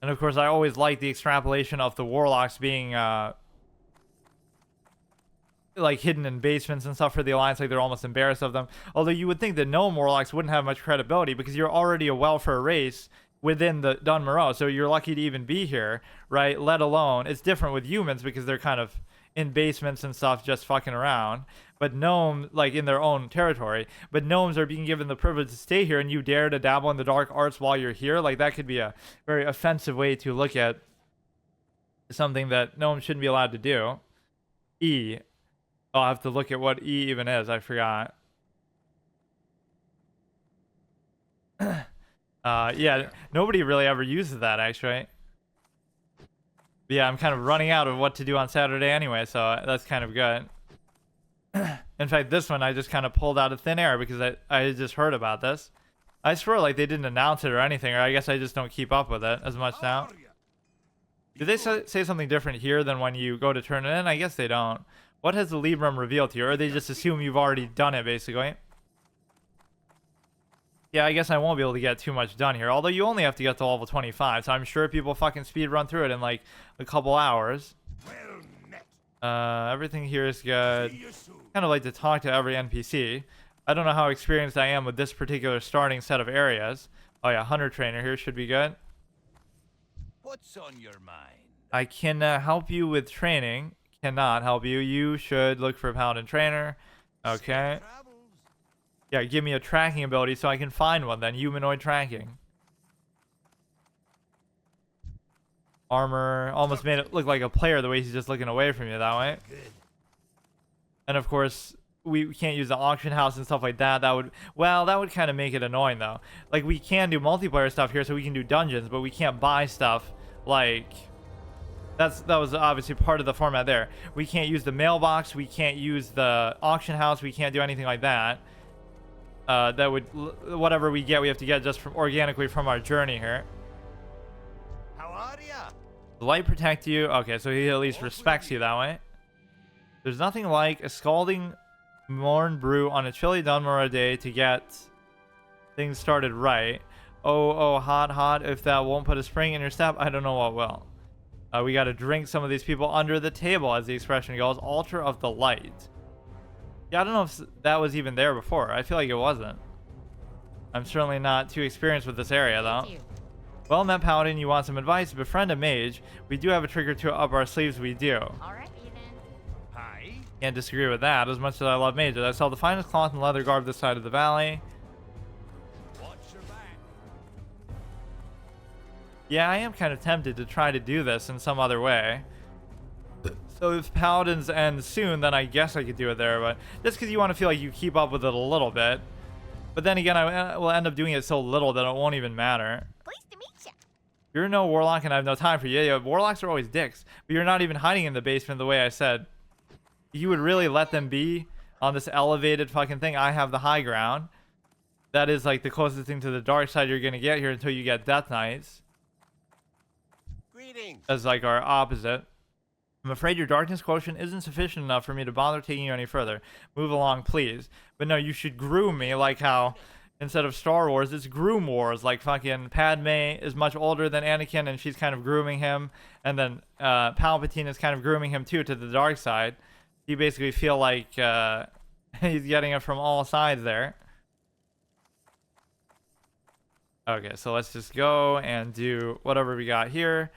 Speaker 1: And of course, I always like the extrapolation of the warlocks being like hidden in basements and stuff for the Alliance, like they're almost embarrassed of them. Although you would think that gnome warlocks wouldn't have much credibility, because you're already a welfare race within the Dun Moreau, so you're lucky to even be here, right? Let alone, it's different with humans because they're kind of in basements and stuff just fucking around. But gnomes, like in their own territory, but gnomes are being given the privilege to stay here, and you dare to dabble in the dark arts while you're here? Like, that could be a very offensive way to look at something that gnomes shouldn't be allowed to do. E. Oh, I'll have to look at what E even is. I forgot. Yeah, nobody really ever uses that, actually. But yeah, I'm kind of running out of what to do on Saturday anyway, so that's kind of good. In fact, this one I just kind of pulled out of thin air because I had just heard about this. I swear like they didn't announce it or anything, or I guess I just don't keep up with it as much now. Did they say something different here than when you go to turn it in? I guess they don't. What has the Libram revealed to you? Or they just assume you've already done it, basically? Yeah, I guess I won't be able to get too much done here. Although you only have to get to level 25, so I'm sure people fucking speed run through it in like a couple hours. Everything here is good. Kind of like to talk to every NPC. I don't know how experienced I am with this particular starting set of areas. Oh yeah, Hunter Trainer here should be good.
Speaker 3: What's on your mind?
Speaker 1: I can help you with training. Cannot help you. You should look for a Paladin Trainer. Okay. Yeah, give me a tracking ability so I can find one then. Humanoid tracking. Armor. Almost made it look like a player the way he's just looking away from you that way. And of course, we can't use the auction house and stuff like that. That would kind of make it annoying though. Like, we can do multiplayer stuff here, so we can do dungeons, but we can't buy stuff like... That was obviously part of the format there. We can't use the mailbox, we can't use the auction house, we can't do anything like that. that would whatever we get, we have to get just from organically from our journey here.
Speaker 3: How are ya?
Speaker 1: The light protect you. Okay, so he at least respects you that way. There's nothing like a scalding morn brew on a chilly Dunmore day to get things started right. Oh, hot. If that won't put a spring in your step, I don't know what will. We got to drink some of these people under the table, as the expression goes. Altar of the light. Yeah, I don't know if that was even there before. I feel like it wasn't. I'm certainly not too experienced with this area, though. Well met, Paladin. You want some advice? Befriend a mage. We do have a trick or two up our sleeves. We do.
Speaker 4: Alright, Ethan.
Speaker 3: Hi.
Speaker 1: Can't disagree with that. As much as I love mages, I sell the finest cloth and leather garb this side of the valley.
Speaker 3: Watch your back.
Speaker 1: Yeah, I am kind of tempted to try to do this in some other way. So if Paladins end soon, then I guess I could do it there, but just because you want to feel like you keep up with it a little bit. But then again, I will end up doing it so little that it won't even matter.
Speaker 4: Pleased to meet ya.
Speaker 1: You're no warlock and I have no time for you. Yeah, warlocks are always dicks, but you're not even hiding in the basement the way I said. You would really let them be on this elevated fucking thing? I have the high ground. That is like the closest thing to the dark side you're going to get here until you get Death Knights.
Speaker 3: Greetings.
Speaker 1: As like our opposite. I'm afraid your darkness quotient isn't sufficient enough for me to bother taking you any further. Move along, please. But no, you should groom me like how instead of Star Wars, it's Groom Wars. Like fucking Padme is much older than Anakin and she's kind of grooming him. And then Palpatine is kind of grooming him too to the dark side. You basically feel like he's getting it from all sides there. Okay, so let's just go and do whatever we got here.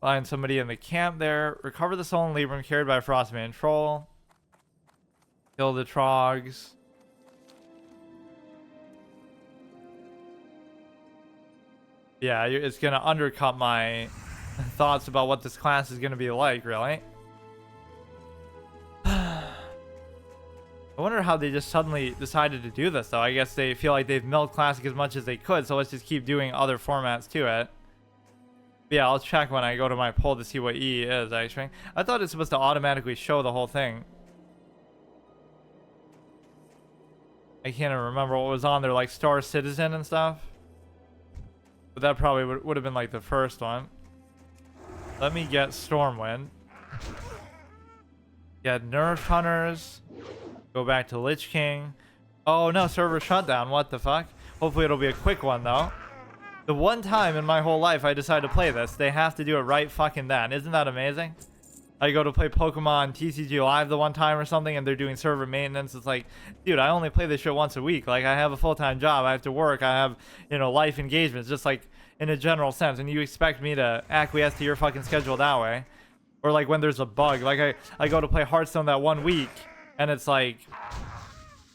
Speaker 1: Find somebody in the camp there. Recover the soul and Libram carried by a Frostman troll. Kill the trogs. Yeah, it's going to undercut my thoughts about what this class is going to be like, really. I wonder how they just suddenly decided to do this, though. I guess they feel like they've milked Classic as much as they could, so let's just keep doing other formats to it. Yeah, I'll check when I go to my poll to see what E is, actually. I thought it's supposed to automatically show the whole thing. I can't even remember what was on there, like Star Citizen and stuff. But that probably would have been like the first one. Let me get Stormwind. Get Nerf Hunters. Go back to Lich King. Oh no, server shutdown. What the fuck? Hopefully it'll be a quick one though. The one time in my whole life I decided to play this, they have to do it right fucking then. Isn't that amazing? I go to play Pokemon TCG Live the one time or something and they're doing server maintenance. It's like, dude, I only play this shit once a week. Like, I have a full-time job. I have to work. I have, you know, life engagements, just like in a general sense. And you expect me to acquiesce to your fucking schedule that way? Or like when there's a bug. Like, I go to play Hearthstone that one week and it's like,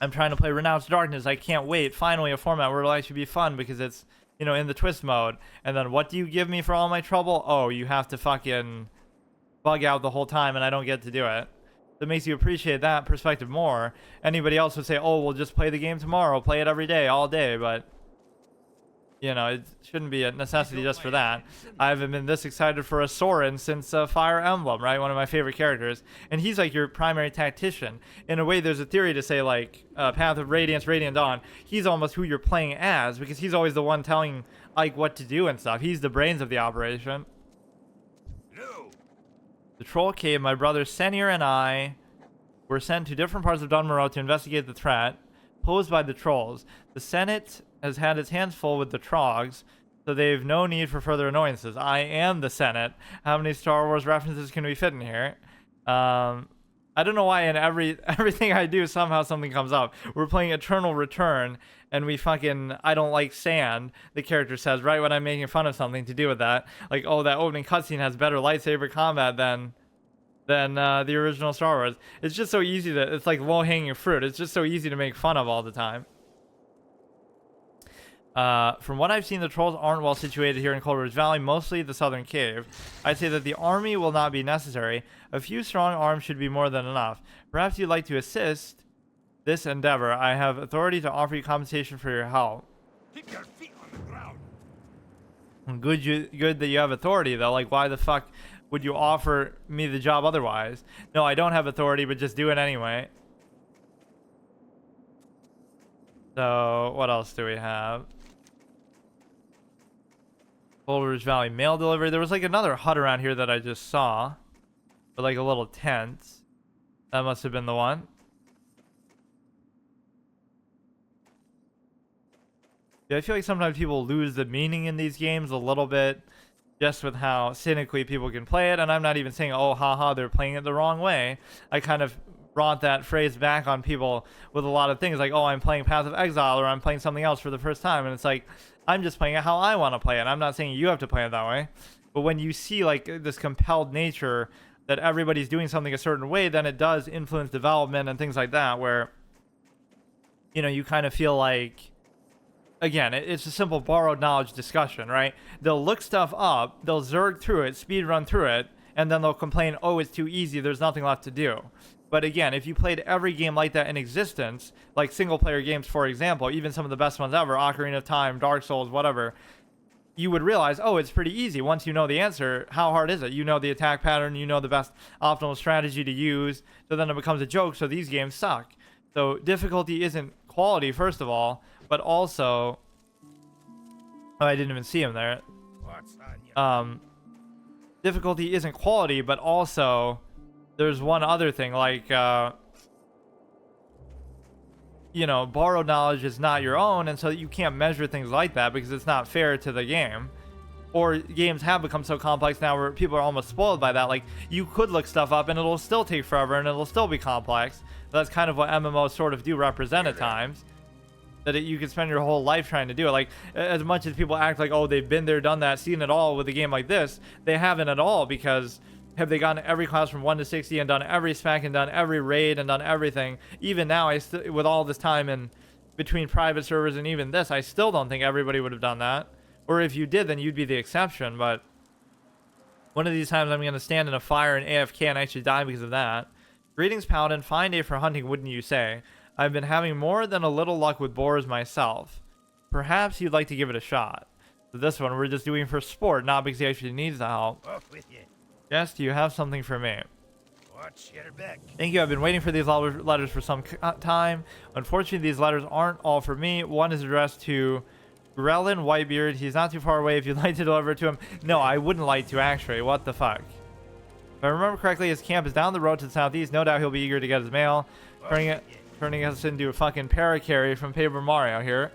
Speaker 1: I'm trying to play Renounced Darkness. I can't wait. Finally, a format where it'll actually be fun because it's, you know, in the twist mode. And then what do you give me for all my trouble? Oh, you have to fucking bug out the whole time and I don't get to do it. That makes you appreciate that perspective more. Anybody else would say, oh, we'll just play the game tomorrow, play it every day, all day. But, you know, it shouldn't be a necessity just for that. I haven't been this excited for a Sorin since Fire Emblem, right? One of my favorite characters. And he's like your primary tactician. In a way, there's a theory to say like Path of Radiance, Radiant Dawn. He's almost who you're playing as because he's always the one telling Ike what to do and stuff. He's the brains of the operation.
Speaker 3: No.
Speaker 1: The Troll Cave, my brother Senir and I were sent to different parts of Dunmore to investigate the threat posed by the trolls. The Senate has had its hands full with the trogs, so they've no need for further annoyances. I am the Senate. How many Star Wars references can we fit in here? I don't know why in everything I do somehow something comes up. We're playing Eternal Return and we fucking I don't like sand, the character says right when I'm making fun of something to do with that. Like, oh, that opening cutscene has better lightsaber combat than the original Star Wars. It's just so easy to, it's like low-hanging fruit. It's just so easy to make fun of all the time. From what I've seen, the trolls aren't well situated here in Cold Ridge Valley, mostly the southern cave. I'd say that the army will not be necessary. A few strong arms should be more than enough. Perhaps you'd like to assist this endeavor. I have authority to offer you compensation for your help.
Speaker 3: Keep your feet on the ground.
Speaker 1: Good that you have authority, though. Like, why the fuck would you offer me the job otherwise? No, I don't have authority, but just do it anyway. So what else do we have? Cold Ridge Valley mail delivery. There was like another hut around here that I just saw, with like a little tent. That must have been the one. Yeah, I feel like sometimes people lose the meaning in these games a little bit, just with how cynically people can play it. And I'm not even saying, oh, haha, they're playing it the wrong way. I kind of brought that phrase back on people with a lot of things, like, oh, I'm playing Path of Exile, or I'm playing something else for the first time. And it's like, I'm just playing it how I want to play it. I'm not saying you have to play it that way. But when you see like this compelled nature that everybody's doing something a certain way, then it does influence development and things like that, where, you know, you kind of feel like, again, it's a simple borrowed knowledge discussion, right? They'll look stuff up, they'll zerg through it, speed run through it, and then they'll complain, oh, it's too easy, there's nothing left to do. But again, if you played every game like that in existence, like single player games, for example, even some of the best ones ever, Ocarina of Time, Dark Souls, whatever, you would realize, oh, it's pretty easy. Once you know the answer, how hard is it? You know the attack pattern, you know the best optimal strategy to use, so then it becomes a joke, so these games suck. So difficulty isn't quality, first of all, but also, oh, I didn't even see him there. Difficulty isn't quality, but also there's one other thing, like, you know, borrowed knowledge is not your own, and so you can't measure things like that because it's not fair to the game. Or games have become so complex now where people are almost spoiled by that. Like, you could look stuff up and it'll still take forever and it'll still be complex. That's kind of what MMOs sort of do represent at times. That you can spend your whole life trying to do it. Like, as much as people act like, oh, they've been there, done that, seen it all with a game like this, they haven't at all, because have they gotten every class from 1 to 60 and done every spec and done every raid and done everything? Even now, with all this time in between private servers and even this, I still don't think everybody would have done that. Or if you did, then you'd be the exception. But one of these times I'm going to stand in a fire and AFK and actually die because of that. Greetings, Paladin. Fine day for hunting, wouldn't you say? I've been having more than a little luck with boars myself. Perhaps you'd like to give it a shot. So this one we're just doing for sport, not because he actually needs the help.
Speaker 3: Off with you.
Speaker 1: Yes, do you have something for me?
Speaker 3: Watch your back.
Speaker 1: Thank you. I've been waiting for these letters for some time. Unfortunately, these letters aren't all for me. One is addressed to Grellin Whitebeard. He's not too far away if you'd like to deliver it to him. No, I wouldn't like to, actually. What the fuck? If I remember correctly, his camp is down the road to the southeast. No doubt he'll be eager to get his mail. Turning us into a fucking paracarry from Paper Mario here.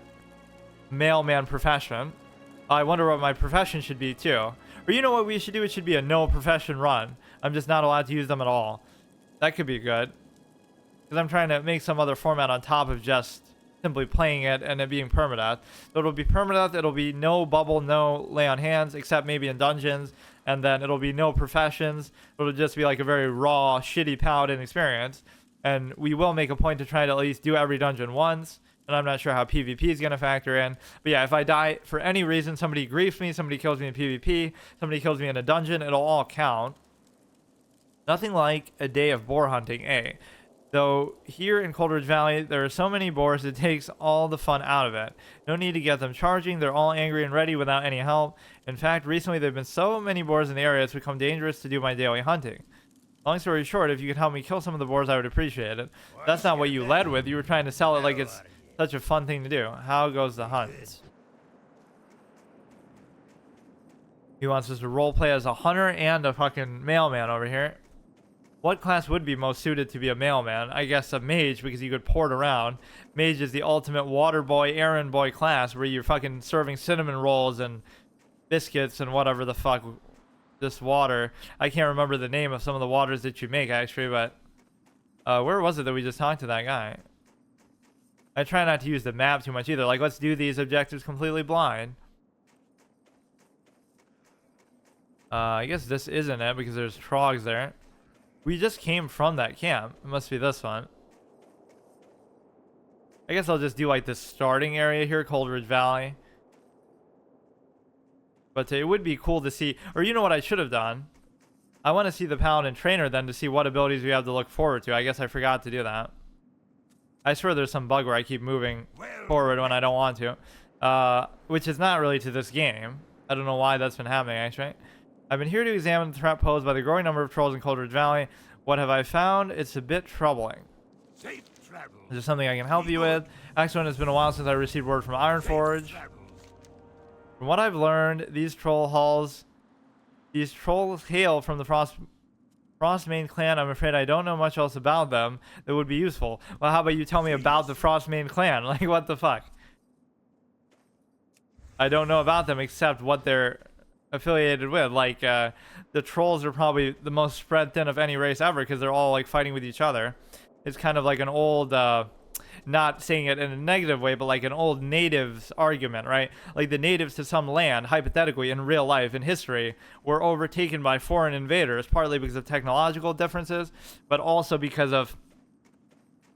Speaker 1: Mailman profession. I wonder what my profession should be, too. Or you know what we should do? It should be a no profession run. I'm just not allowed to use them at all. That could be good. Because I'm trying to make some other format on top of just simply playing it and it being permadeath. So it'll be permadeath, it'll be no bubble, no lay on hands, except maybe in dungeons. And then it'll be no professions. It'll just be like a very raw, shitty paladin experience. And we will make a point to try to at least do every dungeon once. And I'm not sure how PvP is going to factor in. But yeah, if I die for any reason, somebody griefs me, somebody kills me in PvP, somebody kills me in a dungeon, it'll all count. Nothing like a day of boar hunting, eh? Though here in Cold Ridge Valley, there are so many boars, it takes all the fun out of it. No need to get them charging. They're all angry and ready without any help. In fact, recently there have been so many boars in the area, it's become dangerous to do my daily hunting. Long story short, if you could help me kill some of the boars, I would appreciate it. That's not what you led with. You were trying to sell it like it's such a fun thing to do. How goes the hunt? He wants us to roleplay as a hunter and a fucking mailman over here. What class would be most suited to be a mailman? I guess a mage, because you could port around. Mage is the ultimate water boy, errand boy class, where you're fucking serving cinnamon rolls and biscuits and whatever the fuck. This water. I can't remember the name of some of the waters that you make, actually, but where was it that we just talked to that guy? I try not to use the map too much either. Like, let's do these objectives completely blind. I guess this isn't it because there's trogs there. We just came from that camp. It must be this one. I guess I'll just do like this starting area here, Cold Ridge Valley. But it would be cool to see, or you know what I should have done? I want to see the Paladin Trainer then to see what abilities we have to look forward to. I guess I forgot to do that. I swear there's some bug where I keep moving forward when I don't want to. Which is not really to this game. I don't know why that's been happening, actually. I've been here to examine the threat posed by the growing number of trolls in Cold Ridge Valley. What have I found? It's a bit troubling.
Speaker 3: Safe
Speaker 1: Is there something I can help you with? Excellent. It's been a while since I received word from Ironforge. From what I've learned, these trolls hail from the Frostmane clan. I'm afraid I don't know much else about them that would be useful. Well, how about you tell me about the Frostmane clan? Like, what the fuck? I don't know about them except what they're affiliated with. Like, the trolls are probably the most spread thin of any race ever because they're all like fighting with each other. It's kind of like an old, not saying it in a negative way, but like an old natives argument, right? Like the natives to some land, hypothetically in real life, in history, were overtaken by foreign invaders, partly because of technological differences, but also because of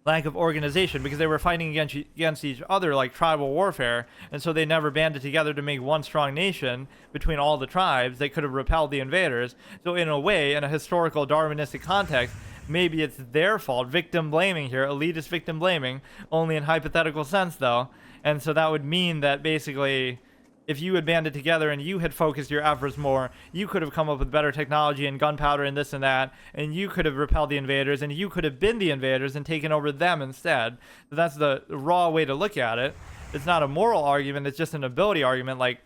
Speaker 1: lack of organization, because they were fighting against each other like tribal warfare, and so they never banded together to make one strong nation between all the tribes that could have repelled the invaders. So in a way, in a historical Darwinistic context, maybe it's their fault. Victim blaming here, elitist victim blaming, only in hypothetical sense though. And so that would mean that basically if you had banded together and you had focused your efforts more, you could have come up with better technology and gunpowder and this and that, and you could have repelled the invaders, and you could have been the invaders and taken over them instead. So that's the raw way to look at it. It's not a moral argument, it's just an ability argument. Like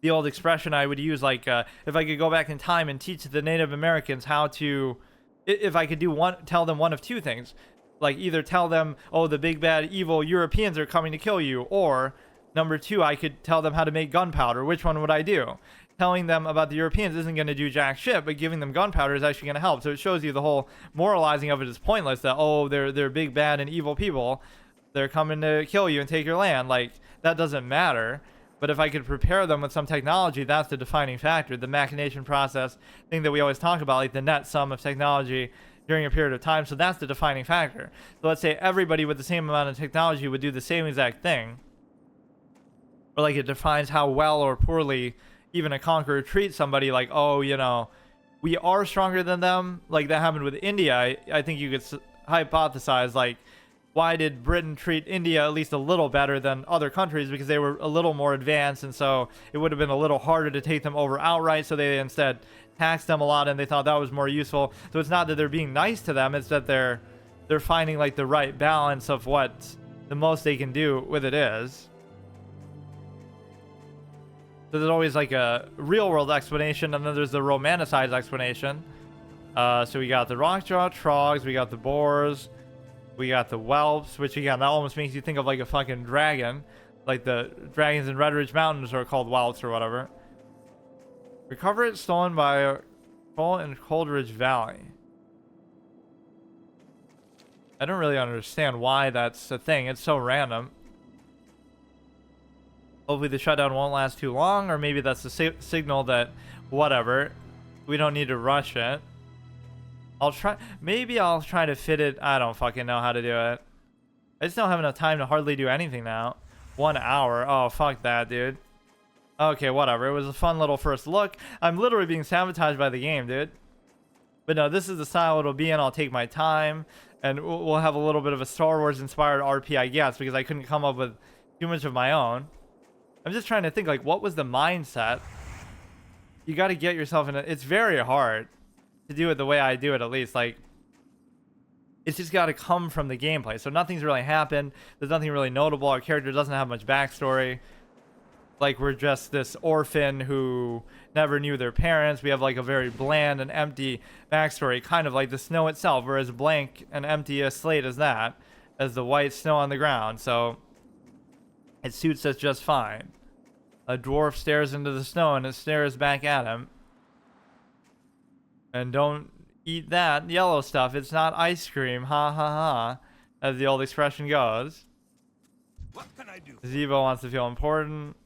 Speaker 1: the old expression I would use, like if I could go back in time and teach the Native Americans how to, if I could tell them one of two things, like either tell them, oh, the big bad evil Europeans are coming to kill you, or number two, I could tell them how to make gunpowder. Which one would I do? Telling them about the Europeans isn't going to do jack shit, but giving them gunpowder is actually going to help. So it shows you the whole moralizing of it is pointless, that, oh, they're big bad and evil people, they're coming to kill you and take your land. Like, that doesn't matter. But if I could prepare them with some technology, that's the defining factor. The machination process thing that we always talk about, like the net sum of technology during a period of time. So that's the defining factor. So let's say everybody with the same amount of technology would do the same exact thing. Or like it defines how well or poorly even a conqueror treats somebody. Like, oh, you know, we are stronger than them. Like that happened with India. I think you could hypothesize, like, why did Britain treat India at least a little better than other countries? Because they were a little more advanced, and so it would have been a little harder to take them over outright. So they instead taxed them a lot, and they thought that was more useful. So it's not that they're being nice to them, it's that they're finding like the right balance of what the most they can do with it is. So there's always like a real world explanation, and then there's the romanticized explanation. So we got the Rockjaw Trogs, we got the Boars, we got the Whelps, which again, that almost makes you think of like a fucking dragon. Like the dragons in Red Ridge Mountains are called Whelps or whatever. Recover it stolen by a troll in Coldridge Valley. I don't really understand why that's a thing. It's so random. Hopefully the shutdown won't last too long, or maybe that's the signal that whatever, we don't need to rush it. Maybe I'll try to fit it. I don't fucking know how to do it. I just don't have enough time to hardly do anything now. 1 hour. Oh, fuck that, dude. Okay, whatever. It was a fun little first look. I'm literally being sabotaged by the game, dude. But no, this is the style it'll be in. I'll take my time, and we'll have a little bit of a Star Wars inspired RP, I guess, because I couldn't come up with too much of my own. I'm just trying to think, like, what was the mindset? You got to get yourself in it's very hard to do it the way I do it, at least. Like, it's just got to come from the gameplay. So nothing's really happened. There's nothing really notable. Our character doesn't have much backstory. Like, we're just this orphan who never knew their parents. We have like a very bland and empty backstory, kind of like the snow itself. We're as blank and empty a slate as that, as the white snow on the ground. So it suits us just fine. A dwarf stares into the snow and it stares back at him. And don't eat that yellow stuff. It's not ice cream. Ha ha ha. As the old expression goes.
Speaker 3: What can I do?
Speaker 1: Zevo wants to feel important.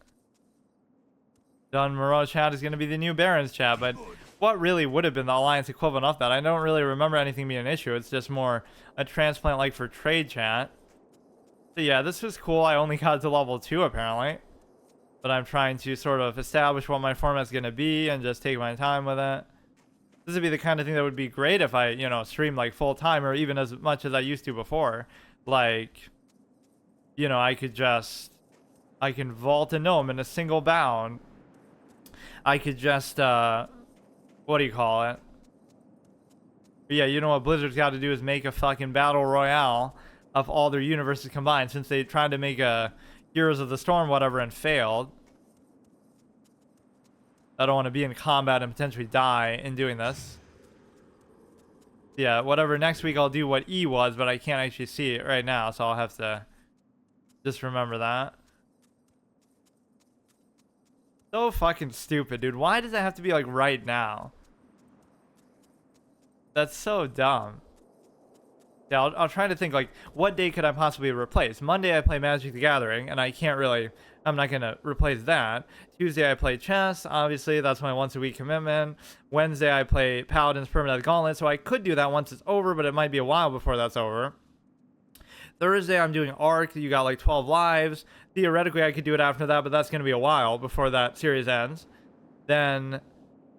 Speaker 1: Dun Moreau chat is going to be the new Baron's chat. But what really would have been the Alliance equivalent of that? I don't really remember anything being an issue. It's just more a transplant like for trade chat. So yeah, this was cool. I only got to level 2 apparently. But I'm trying to sort of establish what my format's going to be and just take my time with it. This would be the kind of thing that would be great if I, you know, streamed like full time, or even as much as I used to before. Like, you know, I can vault a gnome in a single bound. I could just, what do you call it? But yeah, you know what Blizzard's got to do is make a fucking battle royale of all their universes combined, since they tried to make a Heroes of the Storm whatever and failed. I don't want to be in combat and potentially die in doing this. Yeah, whatever. Next week I'll do what E was, but I can't actually see it right now, so I'll have to just remember that. So fucking stupid, dude. Why does it have to be like right now? That's so dumb. Yeah, I'll try to think like, what day could I possibly replace? Monday I play Magic the Gathering, and I can't really, I'm not going to replace that. Tuesday I play chess, obviously, that's my once a week commitment. Wednesday I play Paladins Permanent Gauntlet, so I could do that once it's over, but it might be a while before that's over. Thursday I'm doing Arc, you got like 12 lives. Theoretically I could do it after that, but that's going to be a while before that series ends. Then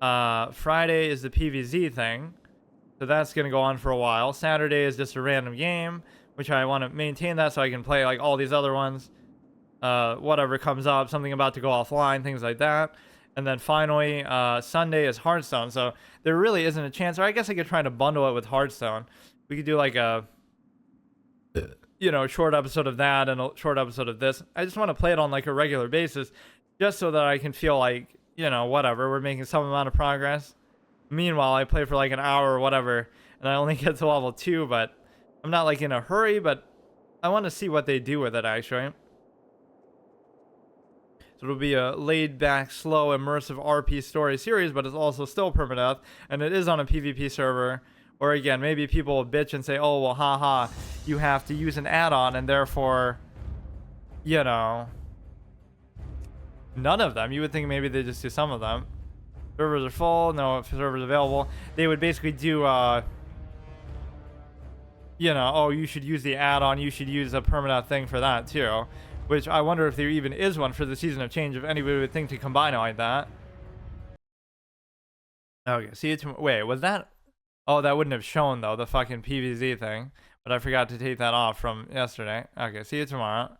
Speaker 1: Friday is the PvZ thing. So that's going to go on for a while. Saturday is just a random game, which I want to maintain that so I can play like all these other ones. Whatever comes up, something about to go offline, things like that. And then finally, Sunday is Hearthstone. So there really isn't a chance, or I guess I could try to bundle it with Hearthstone. We could do like a, you know, short episode of that and a short episode of this. I just want to play it on like a regular basis, just so that I can feel like, you know, whatever, we're making some amount of progress. Meanwhile, I play for like an hour or whatever, and I only get to level 2, but I'm not like in a hurry, but I want to see what they do with it actually. So it'll be a laid-back, slow, immersive RP story series, but it's also still permadeath, and it is on a PvP server. Or again, maybe people will bitch and say, oh, well, haha, you have to use an add-on, and therefore, you know, none of them. You would think maybe they just do some of them. Servers are full, no servers available. They would basically do, you know, oh, you should use the add-on, you should use a permanent thing for that too. Which I wonder if there even is one for the Season of Change, if anybody would think to combine it like that. Okay, see you tomorrow. Wait, was that? Oh, that wouldn't have shown though, the fucking PvZ thing. But I forgot to take that off from yesterday. Okay, see you tomorrow.